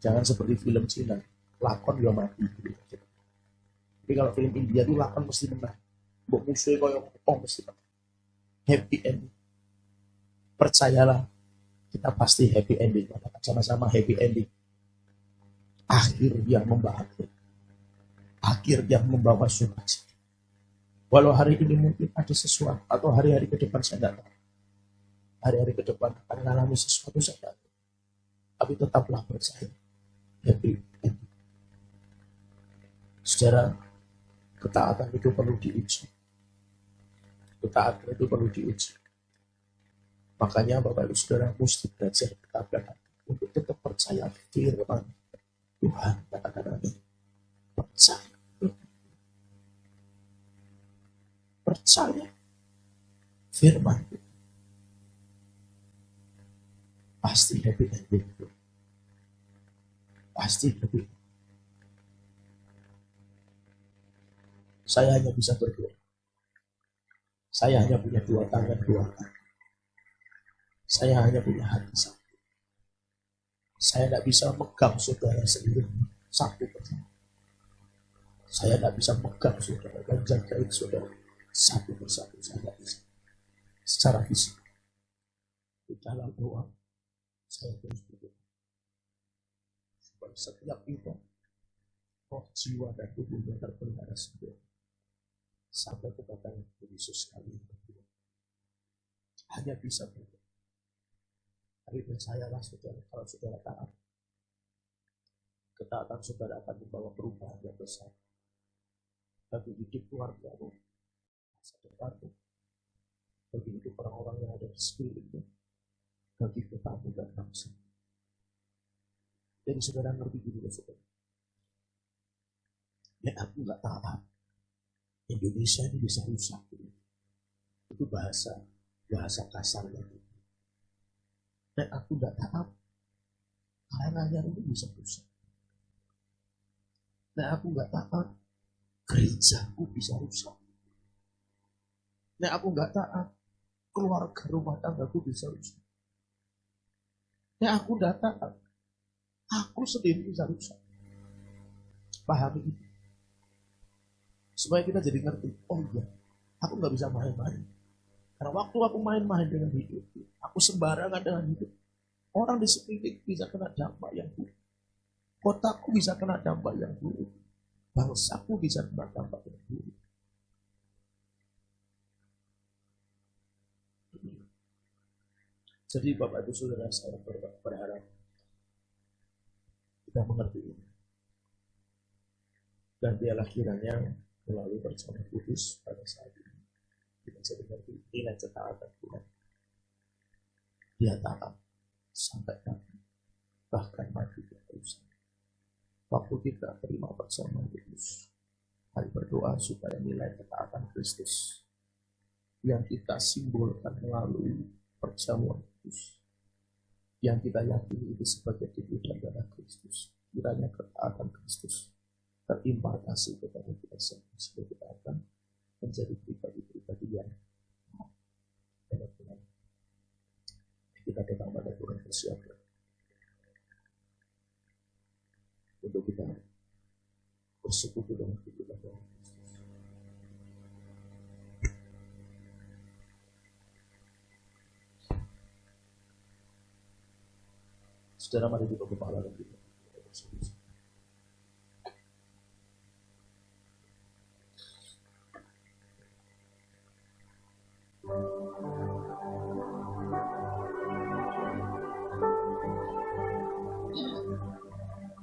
Jangan seperti film Cina. Lakon juga mati. Tapi kalau film India itu lakon mesti menang. Mbok musuhnya kaya mesti menang. Happy ending. Percayalah. Kita pasti happy ending. Sama-sama happy ending. Akhir yang membahagiakan. Akhir yang membawa sukacita. Walau hari ini mungkin ada sesuatu, atau hari-hari ke depan saya tidak tahu. Hari-hari ke depan akan mengalami sesuatu saya tidak tahu. Tapi tetaplah percaya. Happy ending. Secara ketaatan itu perlu diuji. Ketaatan itu perlu diuji. Makanya Bapak Ibu Saudara mesti belajar ketaatan untuk tetap percaya firman Tuhan. Katakan amin. Percaya. Percaya firman pasti happy ending. Pasti happy. Saya hanya bisa berdoa. Saya hanya punya 2 tangan, 2 kaki. Saya hanya punya hati satu. Saya tidak bisa megang saudara sendiri satu persatu. Saya tidak bisa megang saudara dan jagain saudara satu persatu. Saya tidak bisa. Secara fisik. Di dalam doa, saya terus berdoa. Supaya setiap kita, roh, jiwa, dan tubuhnya terpelihara sendiri. Sampai kedatangan Yesus kali ini. Hanya bisa berdoa. Tapi percayalah saudara, kalau saudara taat, ketaatan saudara akan membawa perubahan yang besar. Bagi hidup keluargamu, masa depanmu, bagi hidup orang-orang yang ada di sekelilingmu, bagi ketamu dan bangsa. Jadi saudara ngerti dulu saudara. Ya aku nggak taat. Indonesia ini bisa rusak. Itu bahasa kasarnya. Dan aku tidak taat, karenanya itu bisa rusak. Dan aku nggak taat, gerejaku bisa rusak. Dan aku nggak taat, keluarga rumah tanggaku bisa rusak. Dan aku nggak taat, aku sendiri bisa rusak. Pahami itu. Supaya kita jadi ngerti, oh iya, aku nggak bisa main-main. Karena waktu aku main-main dengan hidup, aku sembarangan dengan hidup, orang di sekeliling bisa kena dampak yang buruk. Kotaku bisa kena dampak yang buruk. Bangsaku bisa kena dampak yang buruk. Jadi Bapak Ibu Saudara, saya berharap kita mengerti ini. Dan biarlah kiranya melalui perjamuan kudus pada saat ini. Kita jadi ngerti nilai ketaatan Tuhan. Dia taat sampai mati, bahkan mati terus. Waktu kita terima perjamuan kudus, mari berdoa supaya nilai ketaatan Kristus yang kita simbolkan melalui perjamuan kudus, yang kita yakini itu sebagai tubuh dan darah Kristus, kiranya ketaatan Kristus terimpartasi kepada kita semua, sehingga kita akan menjadi pribadi-pribadi yang benar-benar kita datang pada Tuhan bersiap untuk kita bersekutu dengan kita. Saudara, mari kita kepala dan kita bersekutu.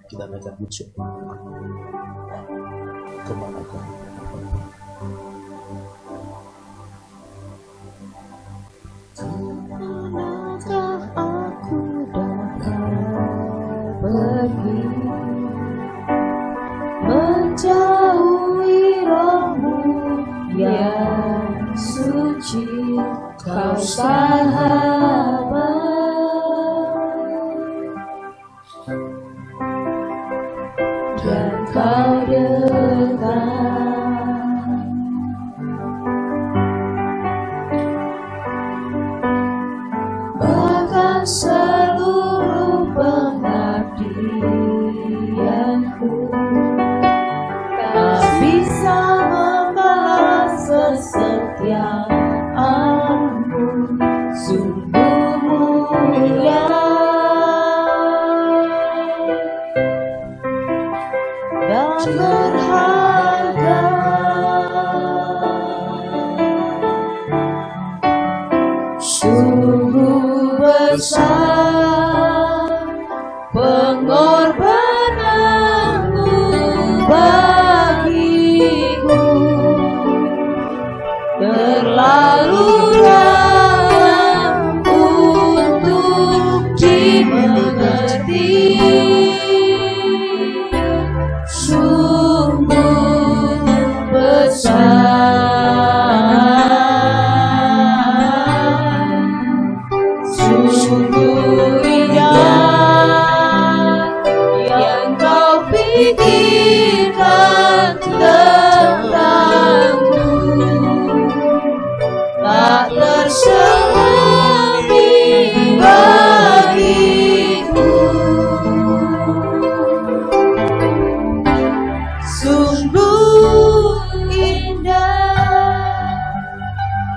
Kita naikkan pujian. Kemana kau? Kemanakah aku dapat pergi, menjauhi rohmu yang suci, kau sahabat, dan kau dekat. Bahkan seluruh pengabdianku tak bisa membalas kesetiaanmu, sungguh mulia dan berharga. Sungguh besar pengorbananmu bagiku, terlalu dalam untuk dimengerti. Sungguh besar, sungguh indah yang kau pikirkan